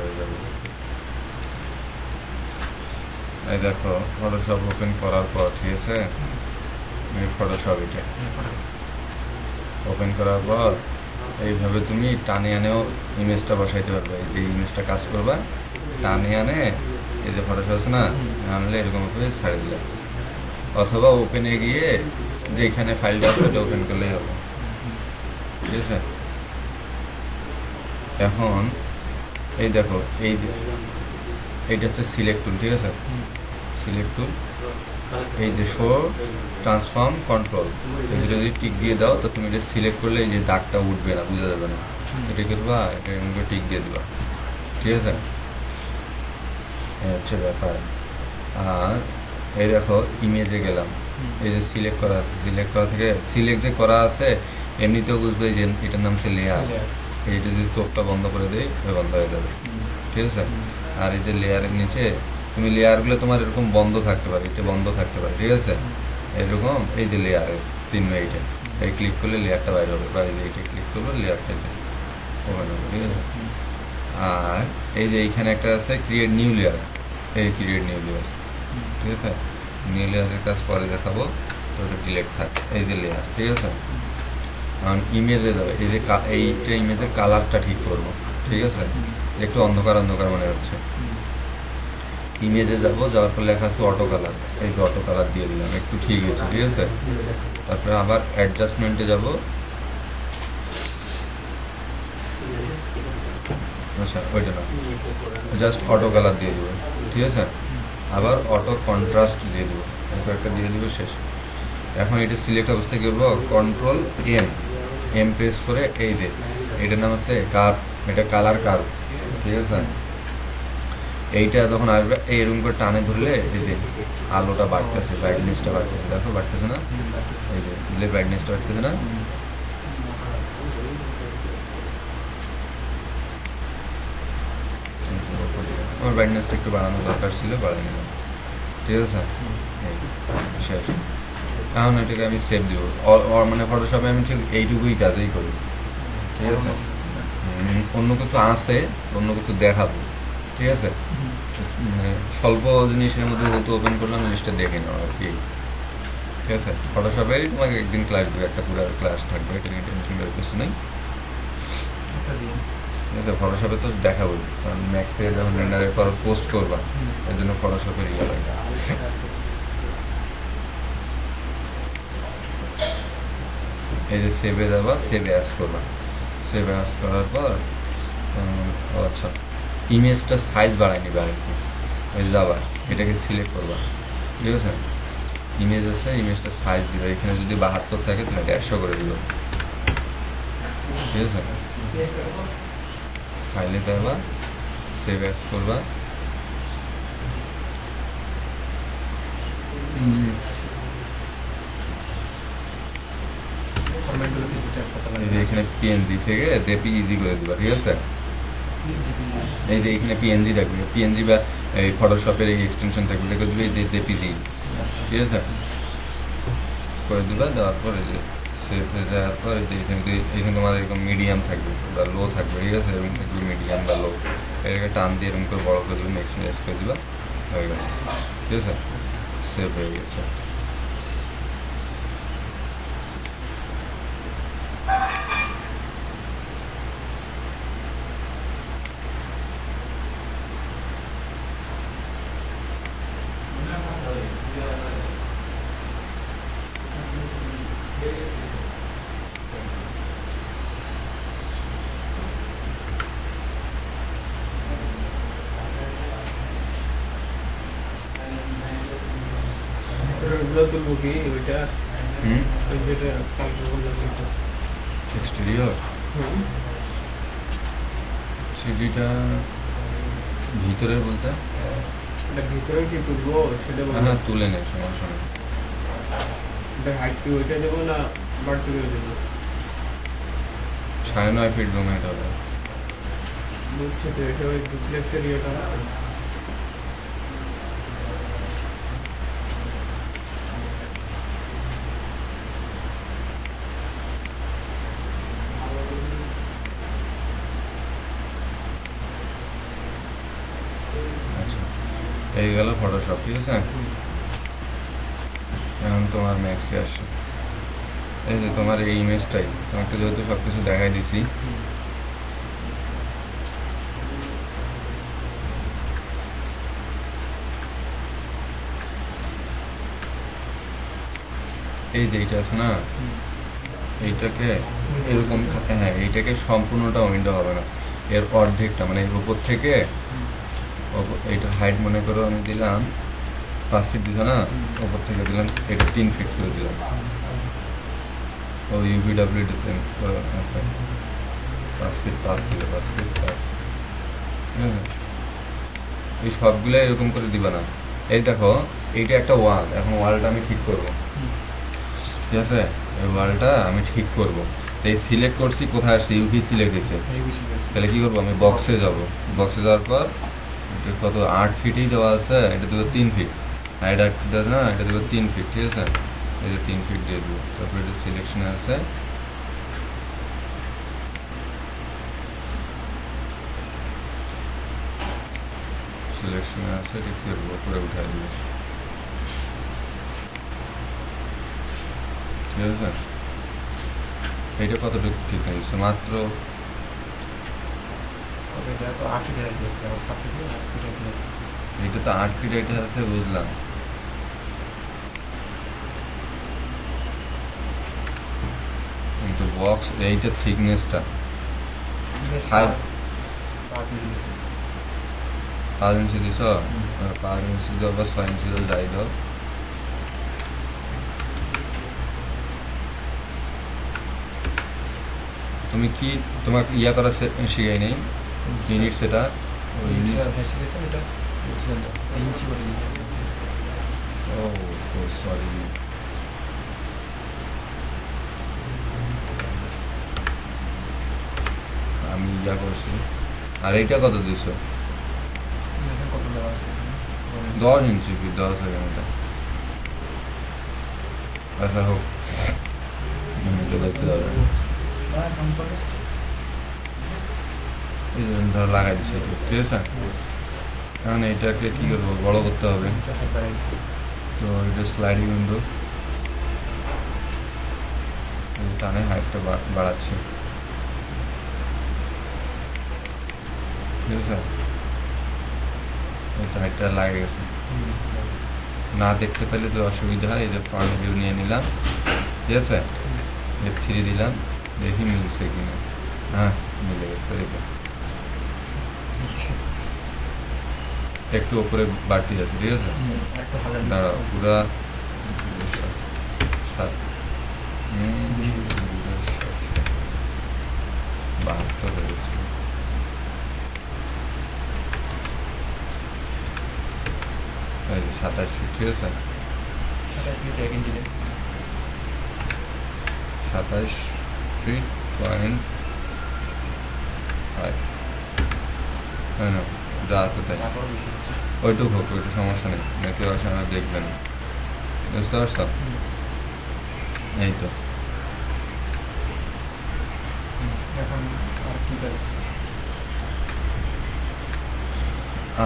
হয়ে যাবে। এই দেখো ফটোশপ ওপেন করার পর, ঠিক আছে, ফটোশপ এটা ওপেন করার পর এইভাবে তুমি টানে আনেও ইমেজটা বসাইতে পারবে। এই যে ইমেজটা কাজ করবা, টানে আনে এই যে ফটোশপ আছে না, আনলে এরকম করে ছাড়ে দিলে, অথবা ওপেনে গিয়ে যেখানে ফাইলটা আছে ওটা ওপেন করলেই হবে, ঠিক আছে। এখন এই দেখো এইটা হচ্ছে সিলেক্ট টুল, ঠিক আছে, সিলেক্ট টুল, এই যে শো ট্রান্সফর্ম কন্ট্রোল, এটা যদি টিক দিয়ে দাও তো তুমি এটা সিলেক্ট করলে এই যে দাগটা উঠবে না, বোঝা যাবে না, এটা করবা, এটা এমনি টিক দিয়ে দিবা, ঠিক আছে। হচ্ছে ব্যাপার। আর এই দেখো ইমেজে গেলাম, এই যে সিলেক্ট করা আছে, সিলেক্ট করা থেকে সিলেক্ট যে করা আছে এমনিতেও বুঝবে যে এটার নাম হচ্ছে লেয়ার। এইটা যদি চোখটা বন্ধ করে দেয় বন্ধ হয়ে যাবে, ঠিক আছে। আর এই যে লেয়ারের নিচে তুমি লেয়ারগুলো তোমার এরকম বন্ধ থাকতে পারে, এটা বন্ধ থাকতে পারে, ঠিক আছে, এরকম। এই যে লেয়ারের চিহ্ন এইটা, এই ক্লিক করলে লেয়ারটা বাইরে হবে, বা এই যে এইটা ক্লিক করলে লেয়ারটা ওপেন হবে, ঠিক আছে। আর এই যে এইখানে একটা আছে ক্রিয়েট নিউ লেয়ার, এই ক্রিয়েট নিউ লেয়ার, ঠিক আছে। নিউ লেয়ারের কাজ পরে দেখাবো, তো ওটা ডিলেট থাক, এই যে লেয়ার, ঠিক আছে। কারণ ইমেজে যাবে, এই যে এইটা ইমেজের কালারটা ঠিক করবো, ঠিক আছে, একটু অন্ধকার অন্ধকার মনে হচ্ছে। ইমেজে যাবো, যাওয়ার পর লেখা আছে অটো কালার, এই যে অটো কালার দিয়ে দিলাম, একটু ঠিক আছে, ঠিক আছে। তারপরে আবার অ্যাডজাস্টমেন্টে যাবো, আচ্ছা ওইটা না, জাস্ট অটো কালার দিয়ে দেবো, ঠিক আছে। আবার অটো কন্ট্রাস্ট দিয়ে দেবো, একটা দিয়ে দেবো, শেষ। এখন এটা সিলেক্ট অবস্থায় করবো কন্ট্রোল এম প্রেস করে, এই যে এটার নাম হচ্ছে কার্ভ, এটা কালার কার্ভ, ঠিক আছে। এইটা যখন আসবে এইরকম করে টানে ধরলে এই যে আলোটা বাড়তেছে, ব্রাইটনেসটা বাড়তেছে, দেখো বাড়তেছে না, এই যে দিলে ব্রাইটনেসটা বাড়তেছে না। আমার ব্রাইটনেসটা একটু বাড়ানো দরকার ছিল, বাড়িয়ে নিলাম, ঠিক আছে, শেষ। এখন এটাকে আমি সেভ দিব, মানে ফটোশপে আমি ঠিক এইটুকুই কাজেই করি, ঠিক আছে। অন্য কিছু আছে, অন্য কিছু দেখাবো, ঠিক আছে, মানে স্বল্প জিনিসের মধ্যে যেহেতু ওপেন করলাম জিনিসটা দেখে নাও আর কি, ঠিক আছে। ফটোশপেই তোমাকে একদিন ক্লাস দেবে, একটা পুরো ক্লাস থাকবে, এটা নিয়ে টেনশন করার কিছু নেই, ঠিক আছে। ফটোশপে তো দেখাবো, কারণ ম্যাক্সে যখন রেন্ডারের পর পোস্ট করবা এর জন্য ফটোশপের ইয়ে লাগে। এই যে সেভে যাবা, সেভে অ্যাস করবা, সেভে অ্যাস করার পর আচ্ছা ইমেজটা সাইজ বাড়াই নিবা আর কি। এই যাবা, এটাকে সিলেক্ট করবা, ঠিক আছে। ইমেজ আছে, ইমেজটা সাইজ দিবা, এখানে যদি 72 থাকে তাহলে 150 করে দিবা, ঠিক আছে। ফাইলে যাবা, সেভ অ্যাস করবা, এখানে পিএনজি থেকে জেপিইজি করে দিবা, ঠিক আছে। এই যে এখানে পিএনজি থাকবে, পিএনজি বা এই ফটোশপের এই এক্সটেনশন থাকবে, দেখে দিবে এই জেপিজি, ঠিক আছে, করে দিবা। দেওয়ার পর এই যে সেভ হয়ে যাওয়ার পর এই যে এখানে তোমার এরকম মিডিয়াম থাকবে বা লো থাকবে, ঠিক আছে, এরকম থাকবে মিডিয়াম বা লো, এটাকে টান দিয়ে এরকম করে বড় করে দিবে, ম্যাক্সিমাইজ করে দিবা, হয়ে গেল, ঠিক আছে, সেভ হয়ে গেছে। তুলবো কি ওইটা, ওই যেটা কালকে বললাম এক্সটেরিয়র সিডিটা ভিতরের বলতে এটা ভিতরে কি তুলবো সেটা বলবো। হ্যাঁ তুলে নেই, সমস্যা নেই। এটা হাইট কি ওইটা দেবো না বাড়তি করে দেবো? 9.5 ফিট রুমে এটা হবে। বলছি তো এটা ওই ডুপ্লেক্সের ইয়েটা না, এই গেল ফটোশপ, ঠিক আছে। এখন তোমার ম্যাক্সে আসে, এই যে তোমার এই ইমেজটাই তোমাকে যেহেতু সব কিছু দেখাই দিছি, এই যে এইটা আছে না, এইটাকে এরকম হ্যাঁ এইটাকে সম্পূর্ণটা উইন্ডো হবে না, এর অর্ধেকটা মানে এর উপর থেকে এইটার হাইট মনে করো আমি দিলাম 5 ফিট দিছো না, উপর থেকে দিলাম এটা 3 ফিট করে দিলাম। ও ইউভিডব্লিউডি চেঞ্জ করে আছে 5 ফিট 5 ছিল 5 ফিট 5, হ্যাঁ এই সবগুলো এরকম করে দিবা না। এই দেখো এইটা একটা ওয়াল, এখন ওয়ালটা আমি ঠিক করব, ঠিক আছে। এই ওয়ালটা আমি ঠিক করব, এই সিলেক্ট করছি, কোথায় আসছে ইউভি সিলেক্ট হয়েছে, তাহলে কি করবো আমি বক্সে যাব, বক্সে যাওয়ার পর এটা কত 8 ফিটই দেওয়া আছে, এটা দেবো 3 ফিট, আর এটা 8 ফিট আছে না, এটা দেবো 3 ফিট, ঠিক আছে। এই যে 3 ফিট দিয়ে দেবো, তারপর এটা সিলেকশনে আছে, সিলেকশনে আছে, ঠিক করবো উপরে উঠাই দেবো, ঠিক আছে। এইটা কতটুকু ঠিক হয়েছে মাত্র, এটা তো 8 ফিট, এটা আছে বুঝলাম, কিন্তু বক্স এইটা থিকনেসটা 5 ইঞ্চি দিছ, 5 ইঞ্চি দাও বা 6 ইঞ্চি দাও, যাই দাও। তুমি কি তোমার ইয়া করা শিখাই নেই ইউনিট, সেটা ওই ইউনিট, ও সরি, আমি ইয়া করছি। আর এইটা কত দিছো? 10 ইঞ্চি কি 10 সেকেন্ডটা, আচ্ছা হোক, দেখতে যাবে, এই যে ধর লাগাই দিচ্ছে, ঠিক আছে। এখন এইটাকে কি করবো, বড় করতে হবে, তো এটা স্লাইডিং উইন্ডো, টানে হাইটটা বাড়াচ্ছি, ঠিক আছে। এই তো হাইটটা লাগে গেছে, না দেখতে পেলে তো অসুবিধা হয়। এই যে ফ্রন্ট ভিউ নিয়ে নিলাম, ঠিক আছে, F3 দিলাম, দেখি মিলছে কিনা, হ্যাঁ মিলে গেছে। একটু উপরে বাড়তি যাচ্ছে, ঠিক আছে, দাঁড়াও পুরা 72 হয়ে গেছে, এই যে 27 ফিট, ঠিক আছে, 27 ফিট পয়েন্ট 5, হ্যাঁ না যা আছে তাই, ওইটুকু হোক, ওইটু সমস্যা নেই, কেউ আসে না দেখবেন, বুঝতে পারছো। এই তো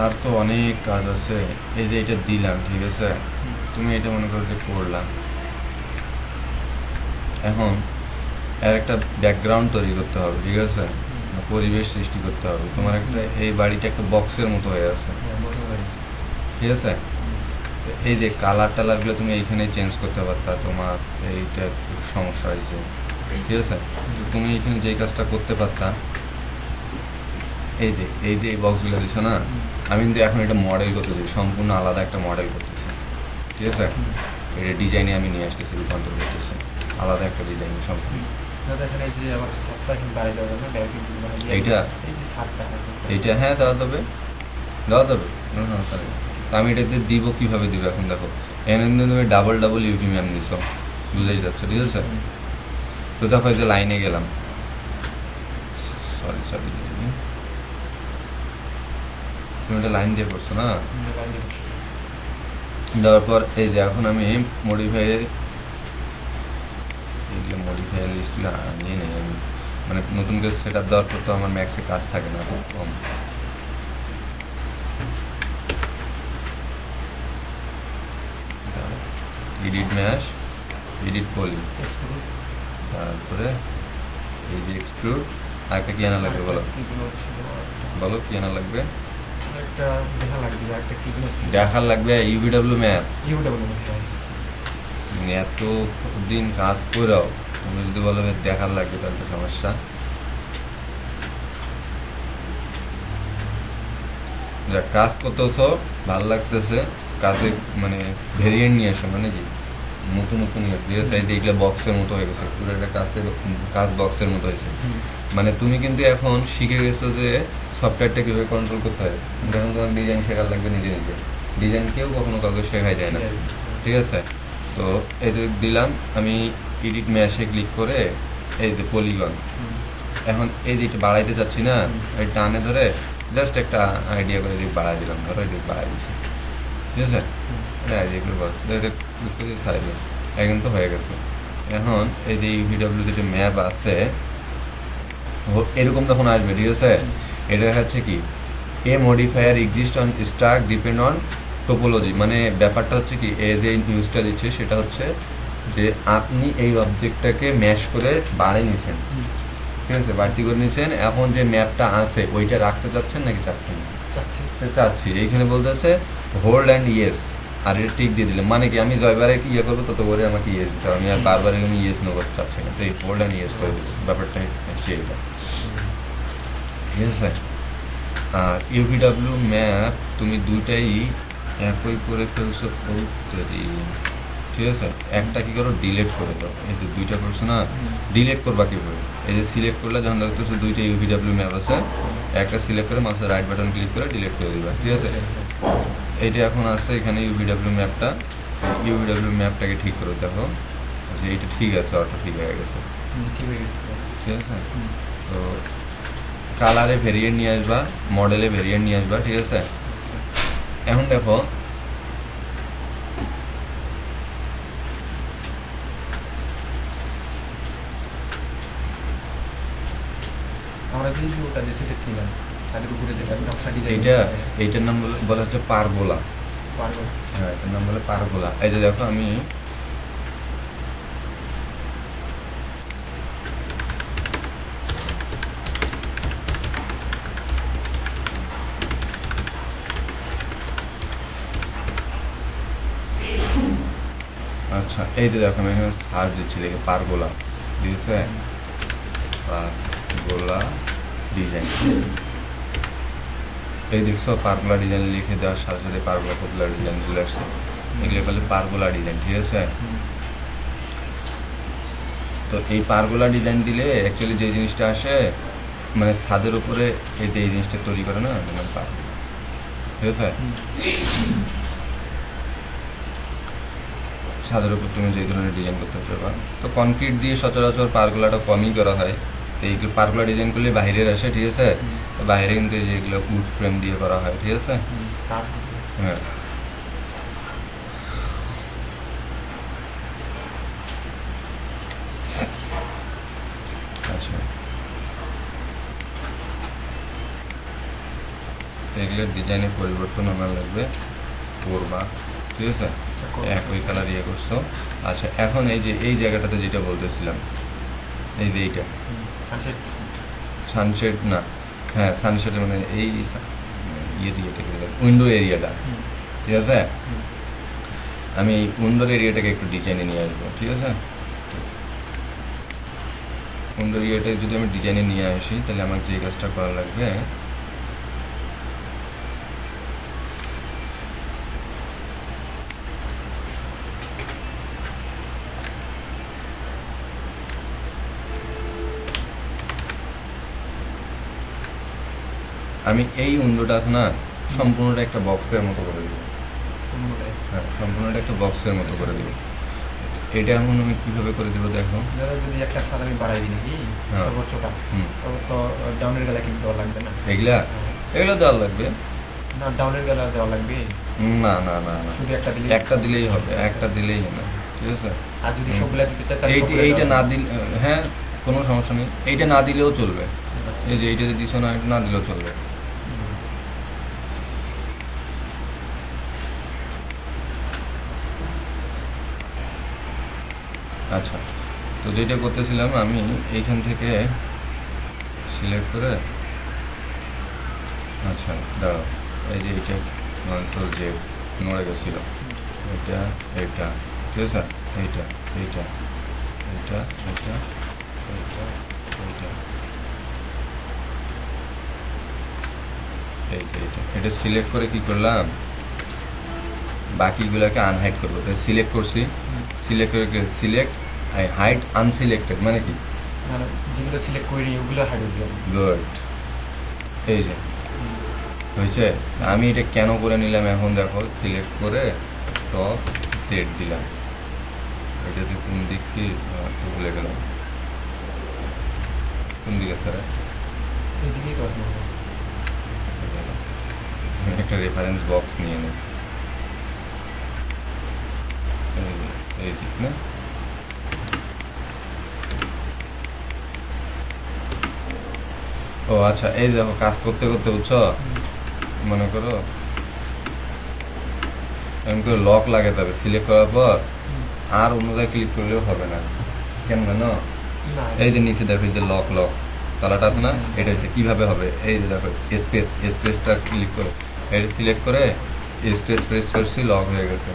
আর তো অনেক কাজ আছে, এই যে এটা দিলাম, ঠিক আছে, তুমি এটা মনে করো যে করলাম, এখন এর একটা ব্যাকগ্রাউন্ড তৈরি করতে হবে, ঠিক আছে, পরিবেশ সৃষ্টি করতে হবে। তোমার একটা এই বাড়িটা একটা বক্সের মতো হয়ে আছে, ঠিক আছে। তো এই যে কালার টালারগুলো তুমি এইখানে চেঞ্জ করতে পারতা, তোমার এইটা একটু সমস্যা হয়েছে, ঠিক আছে। তুমি এইখানে যেই কাজটা করতে পারতা, এই যে এই বক্সগুলো দিছো না, আমি কিন্তু এখন এটা মডেল করতে দিই, সম্পূর্ণ আলাদা একটা মডেল করতেছি, ঠিক আছে। এটা ডিজাইনে আমি নিয়ে আসতেছি, রূপান্তর করতেছি, আলাদা একটা ডিজাইন সম্পূর্ণ। এইটা এইটা হ্যাঁ দেওয়া দেবে, দেওয়া দেবে, কোনো সমস্যা নেই। তো আমি এটাতে দিব, কীভাবে দিব এখন দেখো, এখানে কিন্তু তুমি ডাবল ইউভি ম্যাম দিছো, বুঝেই যাচ্ছ, ঠিক আছে। তো দেখো এই যে লাইনে গেলাম, সরি তুমি একটা লাইন দিয়ে করছো না, দেওয়ার পর এই যে এখন আমি মডিফাই লিস্টগুলো আনিয়ে নেই আমি, মানে নতুন করে সেট আপ দেওয়ার পর তো আমার ম্যাক্সে কাজ থাকে না, খুব কম। এডিট ম্যাশ, এডিট পলি, এক্সট্রুড তারপরে এই যে এক্সট্রুড। আরেকটা কি আনা লাগবে বলো, বলো কি আনা লাগবে? একটা দেখা লাগবে, একটা কি জিনিস দেখার লাগবে ইউভিডব্লিউ ম্যাপ। ইউডব্লিউ এত দিন কাজ করেও তুমি যদি বলো যে দেখার লাগবে তাহলে তো সমস্যা। যাক, কাজ করতেছো ভালো লাগতেছে, কাজে মানে ভেরিয়েন্ট নিয়ে আসো, মানে কি নতুন নতুন ইয়ে, ঠিক আছে? এই দেখলে বক্সের মতো হয়ে গেছে, পুরো একটা কাজ বক্সের মতো হয়েছে। মানে তুমি কিন্তু এখন শিখে গেছো যে সফটওয়্যারটা কীভাবে কন্ট্রোল করতে হয়। কিন্তু এখন তোমার ডিজাইন শেখার লাগবে নিজে নিজে। ডিজাইন কেউ কখনো কাউকে শেখাই যায় না, ঠিক আছে? তো এই যে দিলাম আমি এডিট ম্যাশে ক্লিক করে এই যে পলিগন, এখন এই যে এটা বাড়াইতে চাচ্ছি না, এই টানে ধরে জাস্ট একটা আইডিয়া করে এদিক বাড়াই দিলাম, ধরো এদিক বাড়াই দিচ্ছি, ঠিক আছে? এটা আইডিয়া করে বল, এটা থাকবে এখন তো হয়ে গেছে। এখন এই যে ইউভিডব্লিউ যেটা ম্যাপ আছে এরকম তখন আসবে, ঠিক আছে? এটা হচ্ছে কি a modifier exist on stack depend on topology, মানে ব্যাপারটা হচ্ছে কি এ যে নিউজটা দিচ্ছে সেটা হচ্ছে যে আপনি এই অবজেক্টটাকে ম্যাশ করে বাড়িয়ে নিছেন, ঠিক আছে, বাড়তি করে নিছেন। এখন যে ম্যাপটা আছে ওইটা রাখতে চাচ্ছেন নাকি চাচ্ছেন? চাচ্ছি। এইখানে বলতেছে হোল্ড অ্যান্ড ইয়েস, আর এটা টিক দিয়ে দিলাম, মানে কি আমি যয়বারে কি ইয়ে করবো তত করে আমাকে ইয়েস দিতে হবে, আমি আর বারবার আমি ইয়েস নেবো চাচ্ছি না, তো এই হোল্ড অ্যান্ড ইয়েস করে দিচ্ছি, ব্যাপারটা হচ্ছে এটা, ঠিক আছে? আর ইউভিডব্লিউ ম্যাপ তুমি দুইটাই একই করে ফেলছো, ঠিক আছে? একটা কি করো ডিলিট করে দাও, এই যে দুইটা করছো না, ডিলিট করবা কীভাবে? এই যে সিলেক্ট করলে যখন দেখতেছো দুইটা ইউভিডব্লিউ ম্যাপ আছে, একটা সিলেক্ট করে মাঝে রাইট বাটন ক্লিক করে ডিলিট করে দিবা, ঠিক আছে? এইটা এখন আছে এখানে ইউভিডব্লিউ ম্যাপটা, ইউভিডব্লিউ ম্যাপটাকে ঠিক করে দেখো, আচ্ছা এইটা ঠিক আছে, অটো ঠিক হয়ে গেছে, ঠিক আছে? তো কালারে ভেরিয়েন্ট নিয়ে আসবা, মডেলে ভেরিয়েন্ট নিয়ে আসবা, ঠিক আছে? এখন দেখো আমরা যে ভিউটা যে সেটা কি না সাইডের উপরে যেটা নকশা ডিজাইন, এইটার নাম বলা হচ্ছে পারগোলা। পারগোলা, হ্যাঁ, এটার নাম বলে পারগোলা। এই যে দেখো আমি আচ্ছা এই যে দেখো আমি এখানে সার্চ দিচ্ছি, দেখে পারগোলা দিয়েছে, পারগোলা ডিজাইন, এই দেখছো পারগোলা ডিজাইন লিখে দেওয়ার সাথে সাথে পারগোলা পপুলার ডিজাইন চলে আসছে, এগুলো বলে পারগোলা ডিজাইন, ঠিক আছে? তো এই পারগোলা ডিজাইন দিলে অ্যাকচুয়ালি যে জিনিসটা আসে মানে ছাদের উপরে এই যে এই জিনিসটা তৈরি করে না, মানে পারগোলা, ঠিক আছে? ছাদের উপর তুমি যে ধরনের ডিজাইন করতে পারবা, তো কনক্রিট দিয়ে সচরাচর পারগোলাটা কমই করা হয়, তো এইগুলো পারগোলা ডিজাইন করলে বাইরের আসে, ঠিক আছে? তো বাইরে কিন্তু যেগুলো উড ফ্রেম দিয়ে করা হয়, ঠিক আছে? হ্যাঁ, আচ্ছা এগুলোর ডিজাইনের পরিবর্তন আমার লাগবে, করবা, ঠিক আছে? একই কালার ইয়ে করছো। আচ্ছা এখন এই যে এই জায়গাটাতে যেটা বলতেছিলাম, এই যে এইটা সানসেট না, হ্যাঁ সানসেটের মানে এই উইন্ডো এরিয়াটা, ঠিক আছে? আমি এই উইন্ডোর এরিয়াটাকে একটু ডিজাইনে নিয়ে আসবো, ঠিক আছে? উইন্ডোর এরিয়াটাকে যদি আমি ডিজাইনে নিয়ে আসি তাহলে আমার যে কাজটা করা লাগবে, আমি এই উইন্ডোটা আছে না সম্পূর্ণটা একটা বক্সের মতো করে দেবো, হ্যাঁ সম্পূর্ণটা একটা বক্সের মতো করে দেবো। এটা এখন আমি কীভাবে করে দেবো দেখো, যদি একটা সাল আমি বাড়াই দিই নাকি সর্বোচ্চটা, তো ডাউনের গেলা কিন্তু দেওয়া লাগবে না, এগুলা দেওয়া লাগবে না, ডাউনের গেলা দেওয়া লাগবে না, না না না, শুধু একটা দিলেই হবে, একটা দিলেই না, ঠিক আছে? আর যদি সবগুলা দিতে চাই তাহলে এইটা না দিলে, হ্যাঁ কোনো সমস্যা নেই, এইটা না দিলেও চলবে, এই যে এইটা দিছো না, এটা না দিলেও চলবে। আচ্ছা, তো যেটা করতেছিলাম আমি এইখান থেকে সিলেক্ট করে, আচ্ছা দাঁড়াও, এই যে এইটা কন্ট্রোল জে নড়ে গেছিলো, এটা এইটা ঠিক আছে, এইটা এইটা এইটা এইটা এইটা এইটা এইটা এইটা এটা সিলেক্ট করে কি করলাম, বাকিগুলোকে আনহাইড করবো। তাই সিলেক্ট করছি, সিলেক্ট করে সিলেক্ট হাইড আনসিলেক্টেড মানে কি, মানে যেগুলো সিলেক্ট করি ওগুলো হাইড হয়ে যাবে। গুড, এই যে হয়েছে। আমি এটা কেন করে নিলাম এখন দেখো, সিলেক্ট করে টপ সেট দিলাম, এটাতে কোন দিক কি তো ভুলে গেলাম, কোন দিকে স্যার, এইদিকেই কাজ করবো। একটা রেফারেন্স বক্স নিয়ে নেই, এই দিক না, ও আচ্ছা, এই দেখো কাজ করতে করতে বুঝছো, মনে করো এমন করে লক লাগাতে হবে, সিলেক্ট করার পর আর অন্য জায়গায় ক্লিক করলেও হবে না, কেন জানো, এই যে নিচে দেখো, এই যে লক লক তালাটা আছে না, এটা হচ্ছে কীভাবে হবে, এই যে দেখো স্পেস, স্পেসটা ক্লিক করে এটা সিলেক্ট করে স্পেস প্রেস করছি, লক হয়ে গেছে।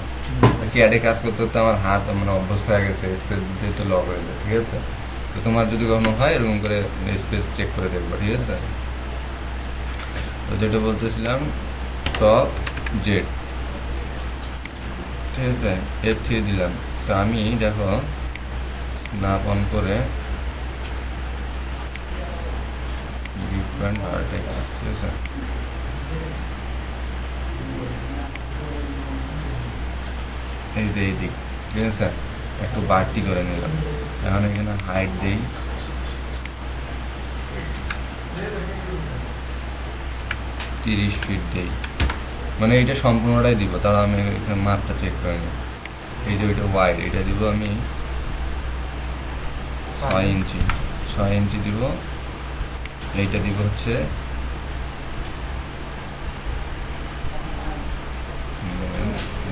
ক্যাডে কাজ করতে করতে আমার হাত মানে অভ্যস্ত হয়ে গেছে, স্পেস দিতে লক হয়ে যায়, ঠিক আছে। তো তোমার যদি কখনো হয় এরকম করে স্পেস চেক করে দেখবো, ঠিক আছে। তো যেটা বলতেছিলাম, টপ জেড, ঠিক আছে, F3 দিলাম। তো আমি দেখো স্ন্যাপ অন করে ডিফারেন্ট ভার্টেক্স, ঠিক আছে, এই যে এই দিক, ঠিক আছে, একটু বাড়তি করে নিলাম। এখন এখানে হাইট দেই, 30 ফিট দেই, মানে এইটা সম্পূর্ণটাই দিব, তাহলে আমি এখানে মাপটা চেক করে নিই। এই যে ওইটা ওয়াইড, এটা দিব আমি 6 ইঞ্চি, 6 ইঞ্চি দিব। এইটা দিব হচ্ছে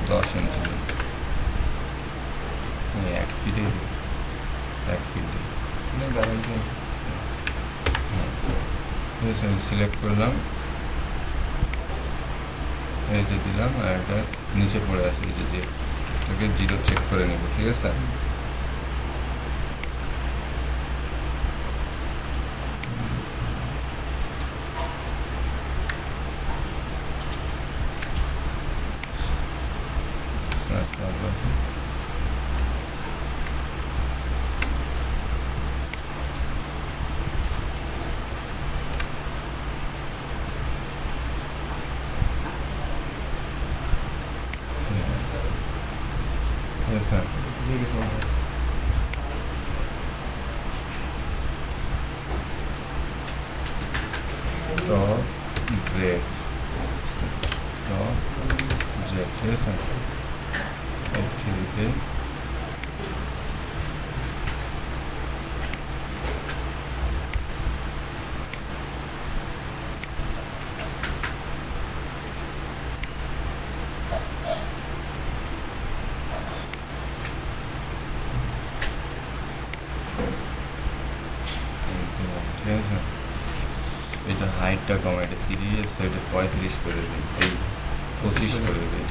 10 ইঞ্চি, 1 ফিটে দিব, 1 ফিট দিই, ঠিক আছে। সিলেক্ট করলাম, এই যে দিলাম, আর এটা নিচে পড়ে আছে, এই যে এটাকে 0 চেক করে নেব, ঠিক আছে। টপ গ্রে, টপ জে, ঠিক আছে। F3-তে ঠিক আছে। এটা হাইটটা কম, এটা 30, এটা 35 করে দিই, এই 25 করে দিই।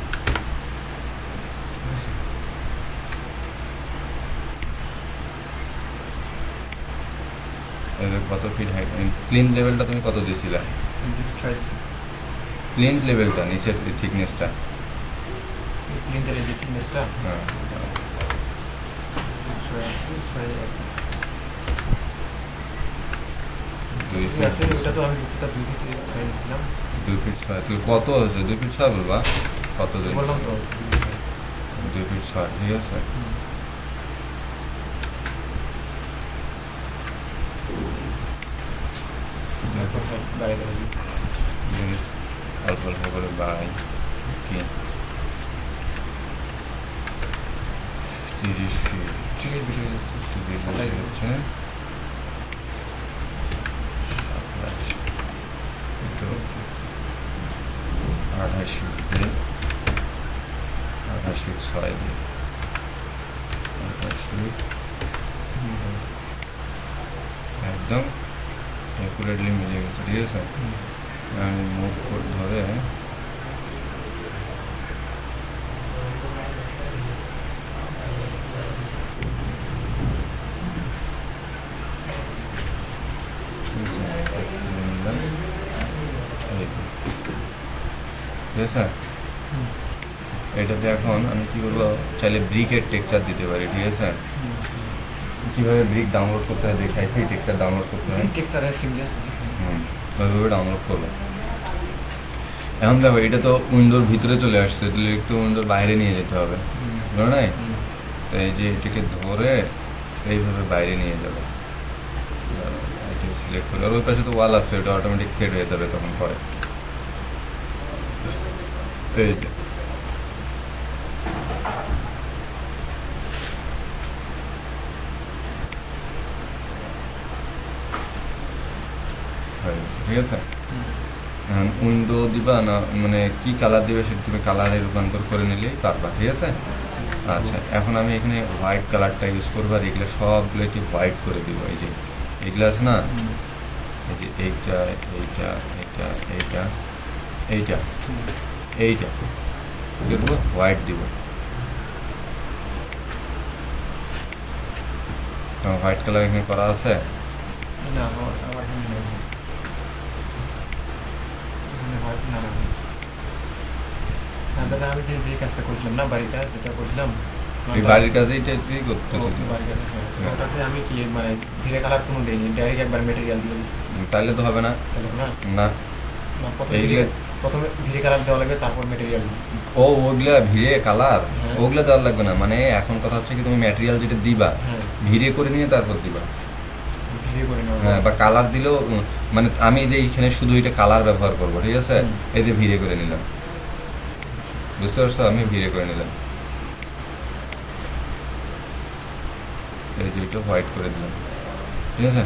কত ফিট হাইট, প্লিন্থ লেভেলটা তুমি কত দিয়েছিলা, প্লিন্থ লেভেলটা নিচের থিকনেসটা, হ্যাঁ 2 ফিট 6, তুই কত হচ্ছে 2 ফিট 6 বলবা, কত বললাম তো 2 ফিট 6, ঠিক আছে। অল্প অল্প করে বাড়াই, কি 30 ফিট, 30 হচ্ছে 28 ফিট দিয়ে, 28 ফিট 6 দিয়ে, 28 ফিট একদম অ্যাকুরেটলি মিলে গেছে, ঠিক আছে। আমি মুভ করে ধরে ঠিক আছে। এটাতে এখন আমি কি করবো, চাইলে ব্রিকের টেক্সচার দিতে পারি, ঠিক আছে। কীভাবে ব্রিক ডাউনলোড করতে হয় দেখাইছি, টেক্সচার ডাউনলোড করতে হয়, ওইভাবে ডাউনলোড করবো। এখন দেখো এটা তো উইন্ডোর ভিতরে চলে আসছে, তাহলে একটু উইন্ডোর বাইরে নিয়ে যেতে হবে, বুঝলো না? তো এই যে এটাকে ধরে এইভাবে বাইরে নিয়ে যাবে, এটা সিলেক্ট করে। আর ওই পাশে তো ওয়াল আছে, ওটা অটোমেটিক সেট হয়ে যাবে তখন পরে। এই যে ঠিক আছে। উইন্ডো দিবা না, মানে কি কালার দিবে সেটা তুমি কালারে রূপান্তর করে নিলেই পারবা, ঠিক আছে। আচ্ছা, এখন আমি এখানে হোয়াইট কালারটা ইউজ করবো, আর এগুলো সবগুলোকে হোয়াইট করে দিব। এই যে এগুলো আছে না, এই যে এইটা এইটা এইটা এইটা এইটা এইটা দেখবো হোয়াইট দিব। হোয়াইট কালার এখানে করা আছে। আমি যে কাজটা করছিলাম না, বাড়ির কাজ যেটা করছিলাম, এই বাড়ির কাজে এটাই করতেছি। ওটাতে আমি কি মানে ধীরে কালার কোনো দেইনি, ডাইরেক্ট একবার মেটেরিয়াল দিয়ে দিচ্ছি। তাহলে তো হবে না, না না প্রথমে ভিড়ে কালার দেওয়া লাগবে, তারপর মেটেরিয়াল। ও ওগুলা ভিড়ে কালার, ওগুলা দেওয়ার লাগবে না। মানে এখন কথা হচ্ছে কি, তুমি ম্যাটেরিয়াল যেটা দিবা ভিড়ে করে নিয়ে তারপর দিবা। হ্যাঁ, বা কালার দিলেও, মানে আমি যে এখানে শুধু এটা কালার ব্যবহার করবো, ঠিক আছে। এই যে ভিড়ে করে নিলাম, বুঝতে পারছো, আমি ভিড়ে করে নিলাম। এই যে এটা হোয়াইট করে দিলাম, ঠিক আছে।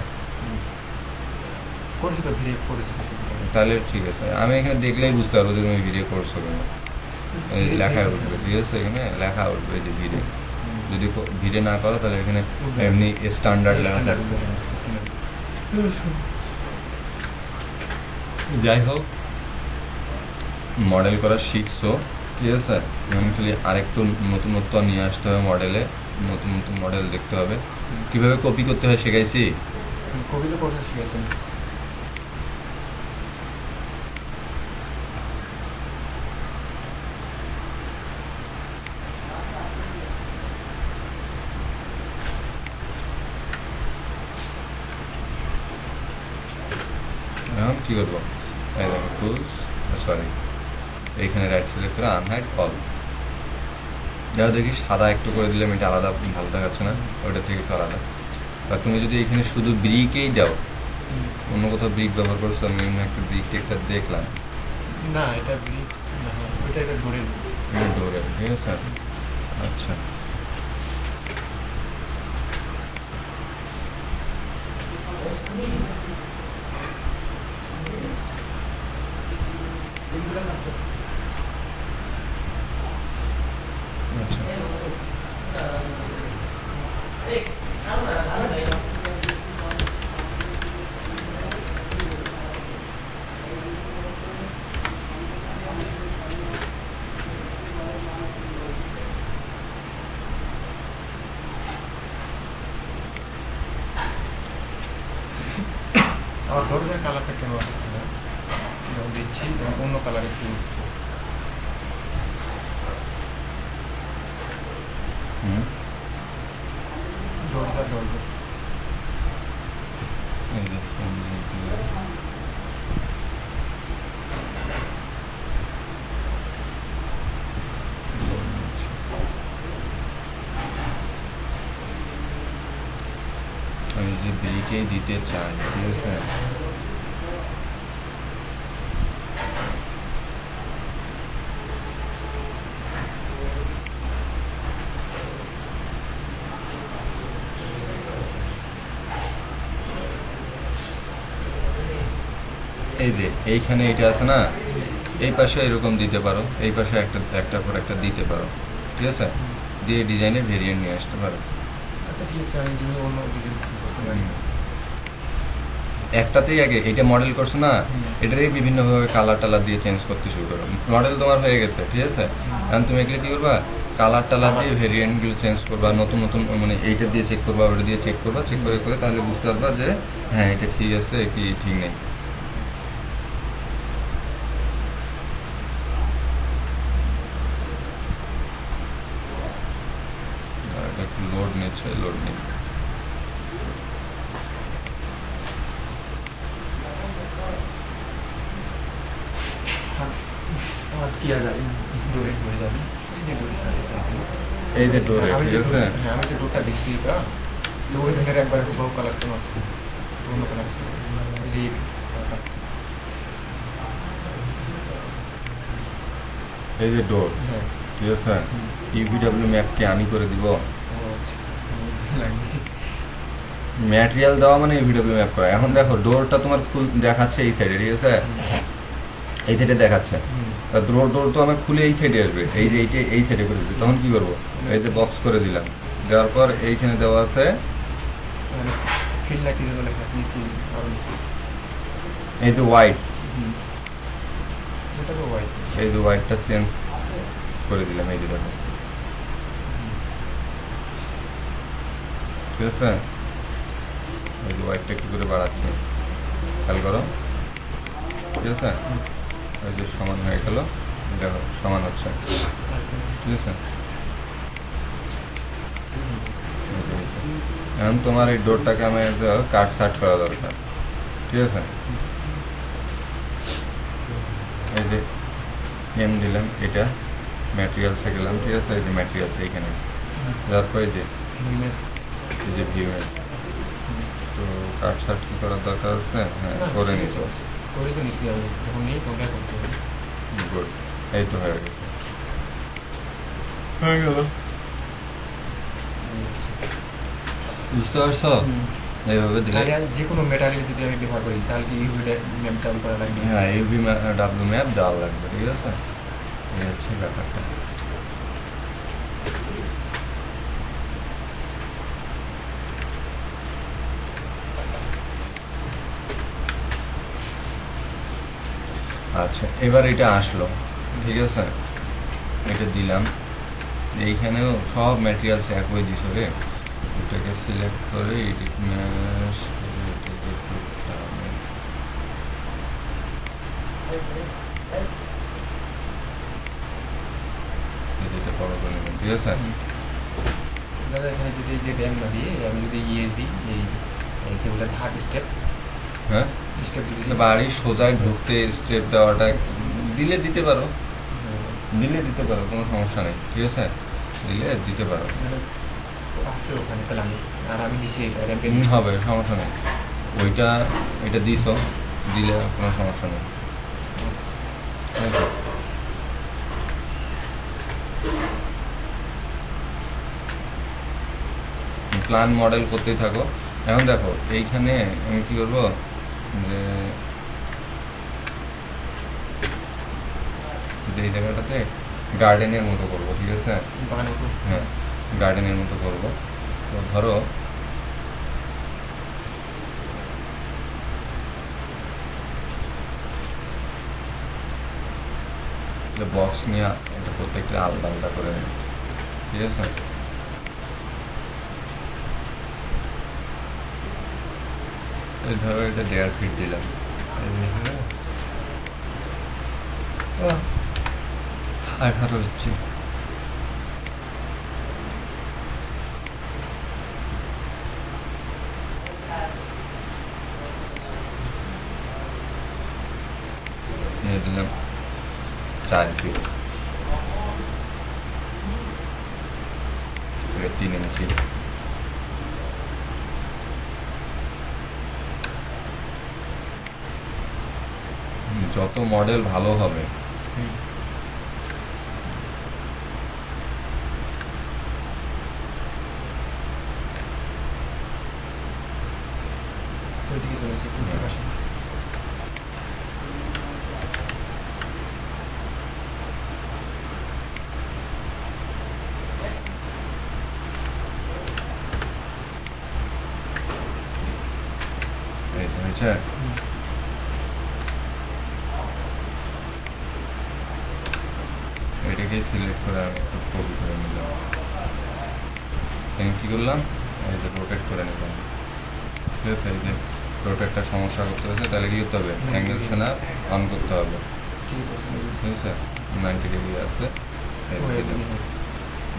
তাহলে ঠিক আছে, আমি এখানে দেখলেই বুঝতে পারবো যে তুমি ভিডিও করছো কেন। এই লেখা উঠবে, ঠিক আছে, এখানে লেখা উঠবে যে ভিডিও। যদি ভিডিও না করো তাহলে এখানে এমনি স্ট্যান্ডার্ড লেখা থাকবে। যাই হোক, মডেল করা শিখছো, ঠিক আছে। আমি খালি আরেকটু নতুনত্ব নিয়ে আসতে হবে মডেলে, নতুন নতুন মডেল দেখতে হবে। কিভাবে কপি করতে হয় শেখাইছি, কপি তো করতে শিখেছি। এখন কী করবো, এই দেখো টুলস, সরি, এইখানে রাইট সিলেক্ট করে আনহাইড অল। দেখো দেখি সাদা একটু করে দিলে এটা আলাদা ভালো দেখাচ্ছে না, ওইটা থেকে একটু আলাদা। আর তুমি যদি এখানে শুধু ব্রিকেই দাও, অন্য কোথাও ব্রিক ব্যবহার করছো, আমি একটা ব্রিক টেক্সচার দেখলাম না, এটা ব্রিক না, ওইটা এটা ডোরের, ডোরের, ঠিক আছে। আচ্ছা, আমার দরজার কালারটা কেন আসছে না, যখন দিচ্ছি তখন অন্য কালার একটু উঠছে। দরজা আমি যদি ব্রিকেই দিতে চাই, ঠিক আছে। এই যে এইখানে এটা আছে না, এই পাশে এরকম দিতে পারো, এই পাশে একটার পর একটা দিতে পারো, ঠিক আছে। দিয়ে ডিজাইনের ভেরিয়েন্ট নিয়ে আসতে পারো। আচ্ছা, আচ্ছা ঠিক আছে, আমি যদি অন্য ডিজাইন করতে পারি। একটাতেই আগে এটা মডেল করছো না, এটারই বিভিন্নভাবে কালার টালার দিয়ে চেঞ্জ করতে শুরু করো। মডেল তোমার হয়ে গেছে, ঠিক আছে, এখন তুমি এগুলো কি করবা, কালার টালার দিয়ে ভেরিয়েন্টগুলো চেঞ্জ করবা, নতুন নতুন মানে এইটা দিয়ে চেক করবা, ওটা দিয়ে চেক করবা, চেক করে করে তাহলে বুঝতে পারবা যে হ্যাঁ এটা ঠিক আছে কি ঠিক নেই। এটা একটু লোড নিচ্ছে, লোড নেই। আমার কি আর জানি, ডোরে হয়ে যাবে। এই যে ডোরে সাথে এই যে ডোরে, আমি ঠিক যে আছে, হ্যাঁ আমি যে ডোরটা দিচ্ছি এটা, তো ওই ধরনের একবার হুবহু কালার কেন আছে, অন্য কালার আছে, এই যে এই যে ডোর, হ্যাঁ। ঠিক আছে, ইউভিডব্লিউ ম্যাপকে আমি করে দিব। ও আচ্ছা, লাগবে। ম্যাটেরিয়াল দেওয়া মানে ইউভিডব্লিউ ম্যাপ করা। এখন দেখো ডোরটা তোমার খুল দেখাচ্ছে এই সাইডে, ঠিক আছে, এই সাইডে দেখাচ্ছে, ডোর ডোর তো আমার খুলে এই সাইডে আসবে, এই যে এইটা এই সাইডে করে দিবে, তখন কি করবো, এই যে বক্স করে দিলাম, দেওয়ার পর এইখানে দেওয়া আছে মানে ফিল লাইট দিয়ে লেখা আছে নিচে আর নিচে। এই যে হোয়াইট, যেটা তো হোয়াইট। এই যে হোয়াইটটা চেঞ্জ করে দিলাম, এই যে দেখো, ঠিক আছে, এই যে হোয়াইটটা একটু করে বাড়াচ্ছি, খেয়াল করো, ঠিক আছে, এই যে সমান হয়ে গেল, দেখো সমান হচ্ছে, ঠিক আছে। এখন তোমার এই ডোরটাকে আমি কাট সাট করা দরকার, ঠিক আছে, এই যে এম দিলাম, এটা ম্যাটেরিয়ালসে গেলাম, ঠিক আছে, এই যে ম্যাটেরিয়ালস এইখানে তারপর এই যে ভিউএস, তো কাট সাট কি করার দরকার আছে, হ্যাঁ করে নিছো, করে তো নিচ্ছি আমি, যখন নিই তোকে করতে হবে। গুড, এই তো হয়ে গেছে, হয়ে গেল, বুঝতে পারছো, এইভাবে দিলে। তাহলে আর যে কোনো মেটারিয়াল যদি আমি ব্যবহার করি তাহলে কি ইউভি ম্যাপটা করা লাগবে? হ্যাঁ ইউভি ডাব্লিউ ম্যাপ দেওয়া লাগবে, ঠিক আছে, এই হচ্ছে ব্যাপারটা। আচ্ছা এবার এটা আসলো, ঠিক আছে, এটা দিলাম, এইখানেও সব ম্যাটেরিয়ালস একই দিছ রে, এটাকে সিলেক্ট করে এডিট ম্যাশ করে এটাকে করতাম, এটা বড় করে নেবেন, ঠিক আছে। দাদা এখানে যদি যে র্যাম না দিয়ে আমি যদি ইয়ে দিই, এই কি বলে হার্ড স্টেপ, হ্যাঁ স্টেপ যদি বাড়ি সোজায় ঢুকতে স্টেপ দেওয়াটা দিলে দিতে পারো, দিলে দিতে পারো, কোনো সমস্যা নেই, ঠিক আছে, দিলে দিতে পারো, মানে আসছে ওখানে পেলাম, আর আমি দিছি এটা র্যাম্পে হবে, সমস্যা নেই, ওইটা এটা দিছো, দিলে কোনো সমস্যা নেই, ঠিক আছে। প্ল্যান মডেল করতেই থাকো। এখন দেখো এইখানে আমি কি করবো, যে এই জায়গাটাতে গার্ডেনের মতো করবো, ঠিক আছে, হ্যাঁ গার্ডেনের মতো করবো। তো ধরো বক্স নিয়ে এটা প্রত্যেকটা আলাদা আলাদা করে নেব, ঠিক আছে, এই ধরো এটা 1.5 ফিট দিলাম, 18 হচ্ছে, দিলাম 4 ফিট, 3 ইঞ্চি, যত মডেল ভালো হবে ওইদিকে চলে আসি। থেকেই সিলেক্ট করে আমি একটু কপি করে নিলাম। কী করলাম, এই যে রোটেট করে নিলাম। ঠিক আছে, এই যে রোটেটটা সমস্যা করতে হচ্ছে, তাহলে কী করতে হবে, অ্যাঙ্গেল সেনার অন করতে হবে। ঠিক আছে, 90 ডিগ্রি আছে,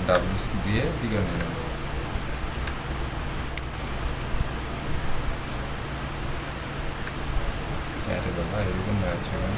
ডাব্লু দিয়ে কী করে নিলাম। বাবা এরকম আছে না,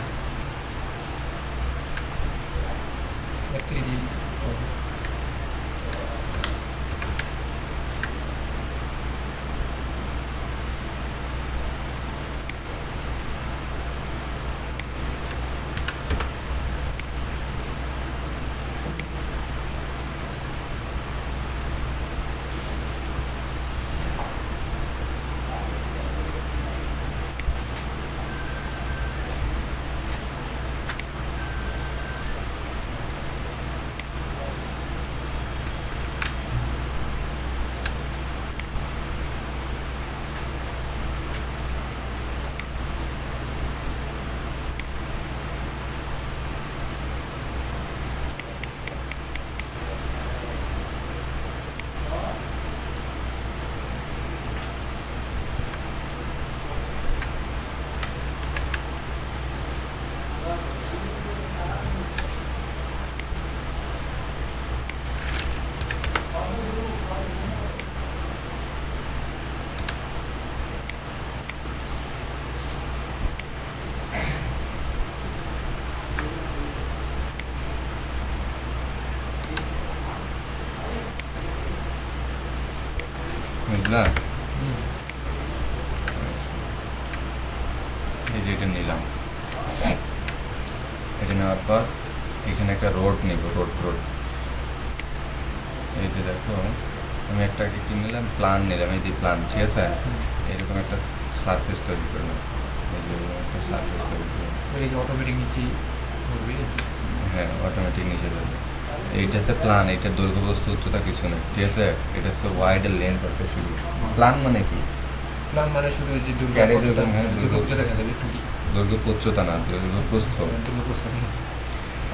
বুঝলা? এই যে এটা নিলাম, এটা নেওয়ার পর এখানে একটা রোড নিব, রোড এই যে দেখো আমি একটা কি নিলাম, প্ল্যান নিলাম, এই যে প্ল্যান। ঠিক আছে, এরকম একটা সারফেস তৈরি করলাম, এই যে একটা সারফেস তৈরি করলাম, অটোমেটিক নিচে ঘুরবে। হ্যাঁ অটোমেটিক নিচে যাবে। এইটা হচ্ছে প্ল্যান, এইটার দৈর্ঘ্য বস্তু উচ্চতা কিছু নেই। ঠিক আছে, এটা হচ্ছে ওয়াইড আর লেন্থ হচ্ছে শুধু। প্ল্যান মানে কি, প্ল্যান মানে শুধু যে দৈর্ঘ্য উচ্চতা না, দৈর্ঘ্য প্রস্থ।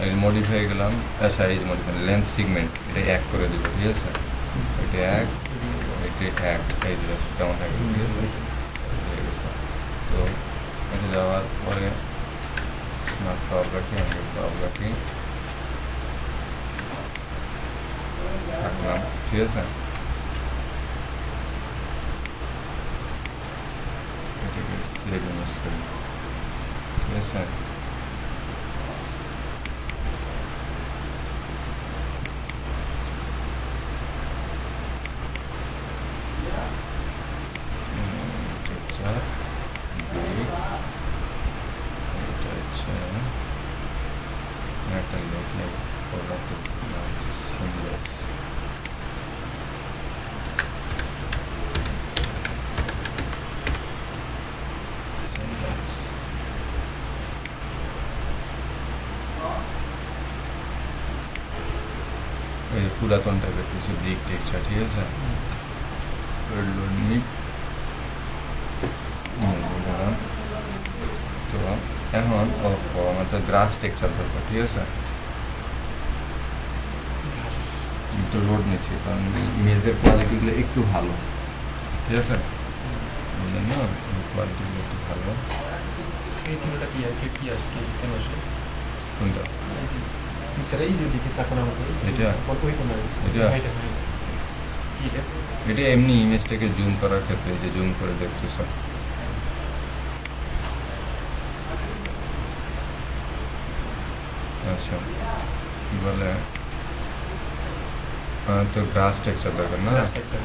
এই মডিফাই গেলাম, আচ্ছা এই মডিফাই লেন্থ সিগমেন্ট, এটা এক করে দেবো। ঠিক আছে, এটা এক, এটা এক, এই যে কেমন থাকে। ঠিক আছে, তো এটা যাওয়ার পরে স্মার্ট পাওয়ার রাখি, অ্যাঙ্গেল পাওয়ার রাখি রাখলাম। ঠিক আছে, এটাকে স্লেভ ইউজ করি। ঠিক আছে, একটা লেখে প্রোডাক্ট সিমলেস। এই পুরাতন টাইপের কিছু ব্রিক টেক্সচার। ঠিক আছে, তো এখন আমার তো গ্রাস টেক্সচার দরকার। ঠিক আছে, তো রোড নিচ্ছি কারণ ইমেজের কোয়ালিটিগুলো একটু ভালো। ঠিক আছে, ওই জন্য কোয়ালিটিগুলো একটু ভালো। এই সিমটা কি আর কি আসে, কেন আসে কোনটা? পিকচারেই যদি কি চাকনা মতো এটা ওই কোন এটা এটা কি এটা এটা এমনি ইমেজটাকে জুম করার ক্ষেত্রে যে জুম করে দেখতেছ। আচ্ছা কি বলে, তো গ্রাস টেক্সচার দরকার না, গ্রাস টেক্সচার।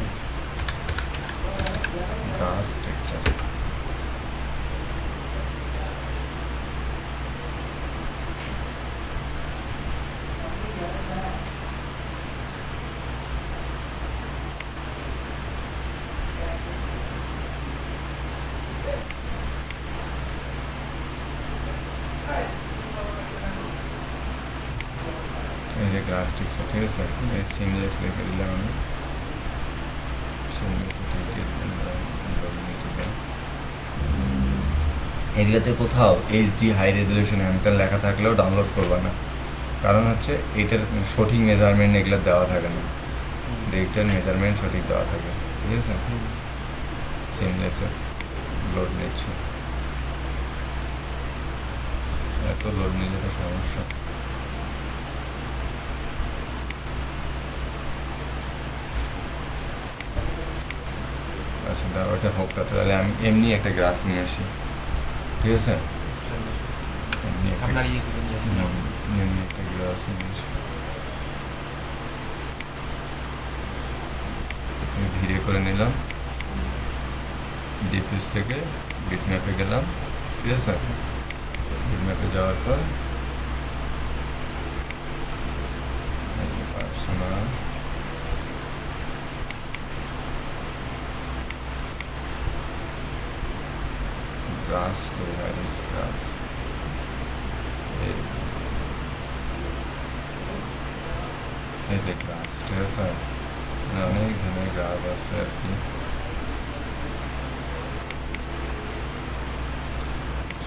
এই যে গ্রাস টেক্সচার। ঠিক আছে, এই সিমলেস রেখে দিলাম আমি, এগুলোতে কোথাও এইচডি হাই রেজলিউশন হ্যান্ডেল লেখা থাকলেও ডাউনলোড করবা না। কারণ হচ্ছে এইটার সঠিক মেজারমেন্ট এগুলো দেওয়া থাকে না, এইটার মেজারমেন্ট সঠিক দেওয়া থাকে, ঠিক আছে। সিমলেসে লোড নিচ্ছে, এত লোড নিলে তো সমস্যা। আচ্ছা ওটা হোক, তাহলে আমি এমনি একটা গ্রাস নিয়ে আসি, ঠিক আছে। এমনি একটা এমনি একটা গ্রাস নিয়ে আসি, ধীরে করে নিলাম, ডিফিউজ থেকে বিটম্যাপে গেলাম, ঠিক আছে। বিটম্যাপে যাওয়ার পর পার্সোনাল গ্রাস করে গ্রাস, এই যে গ্রাস, ঠিক আছে। অনেক ধরনের গ্রাস আছে আর কি,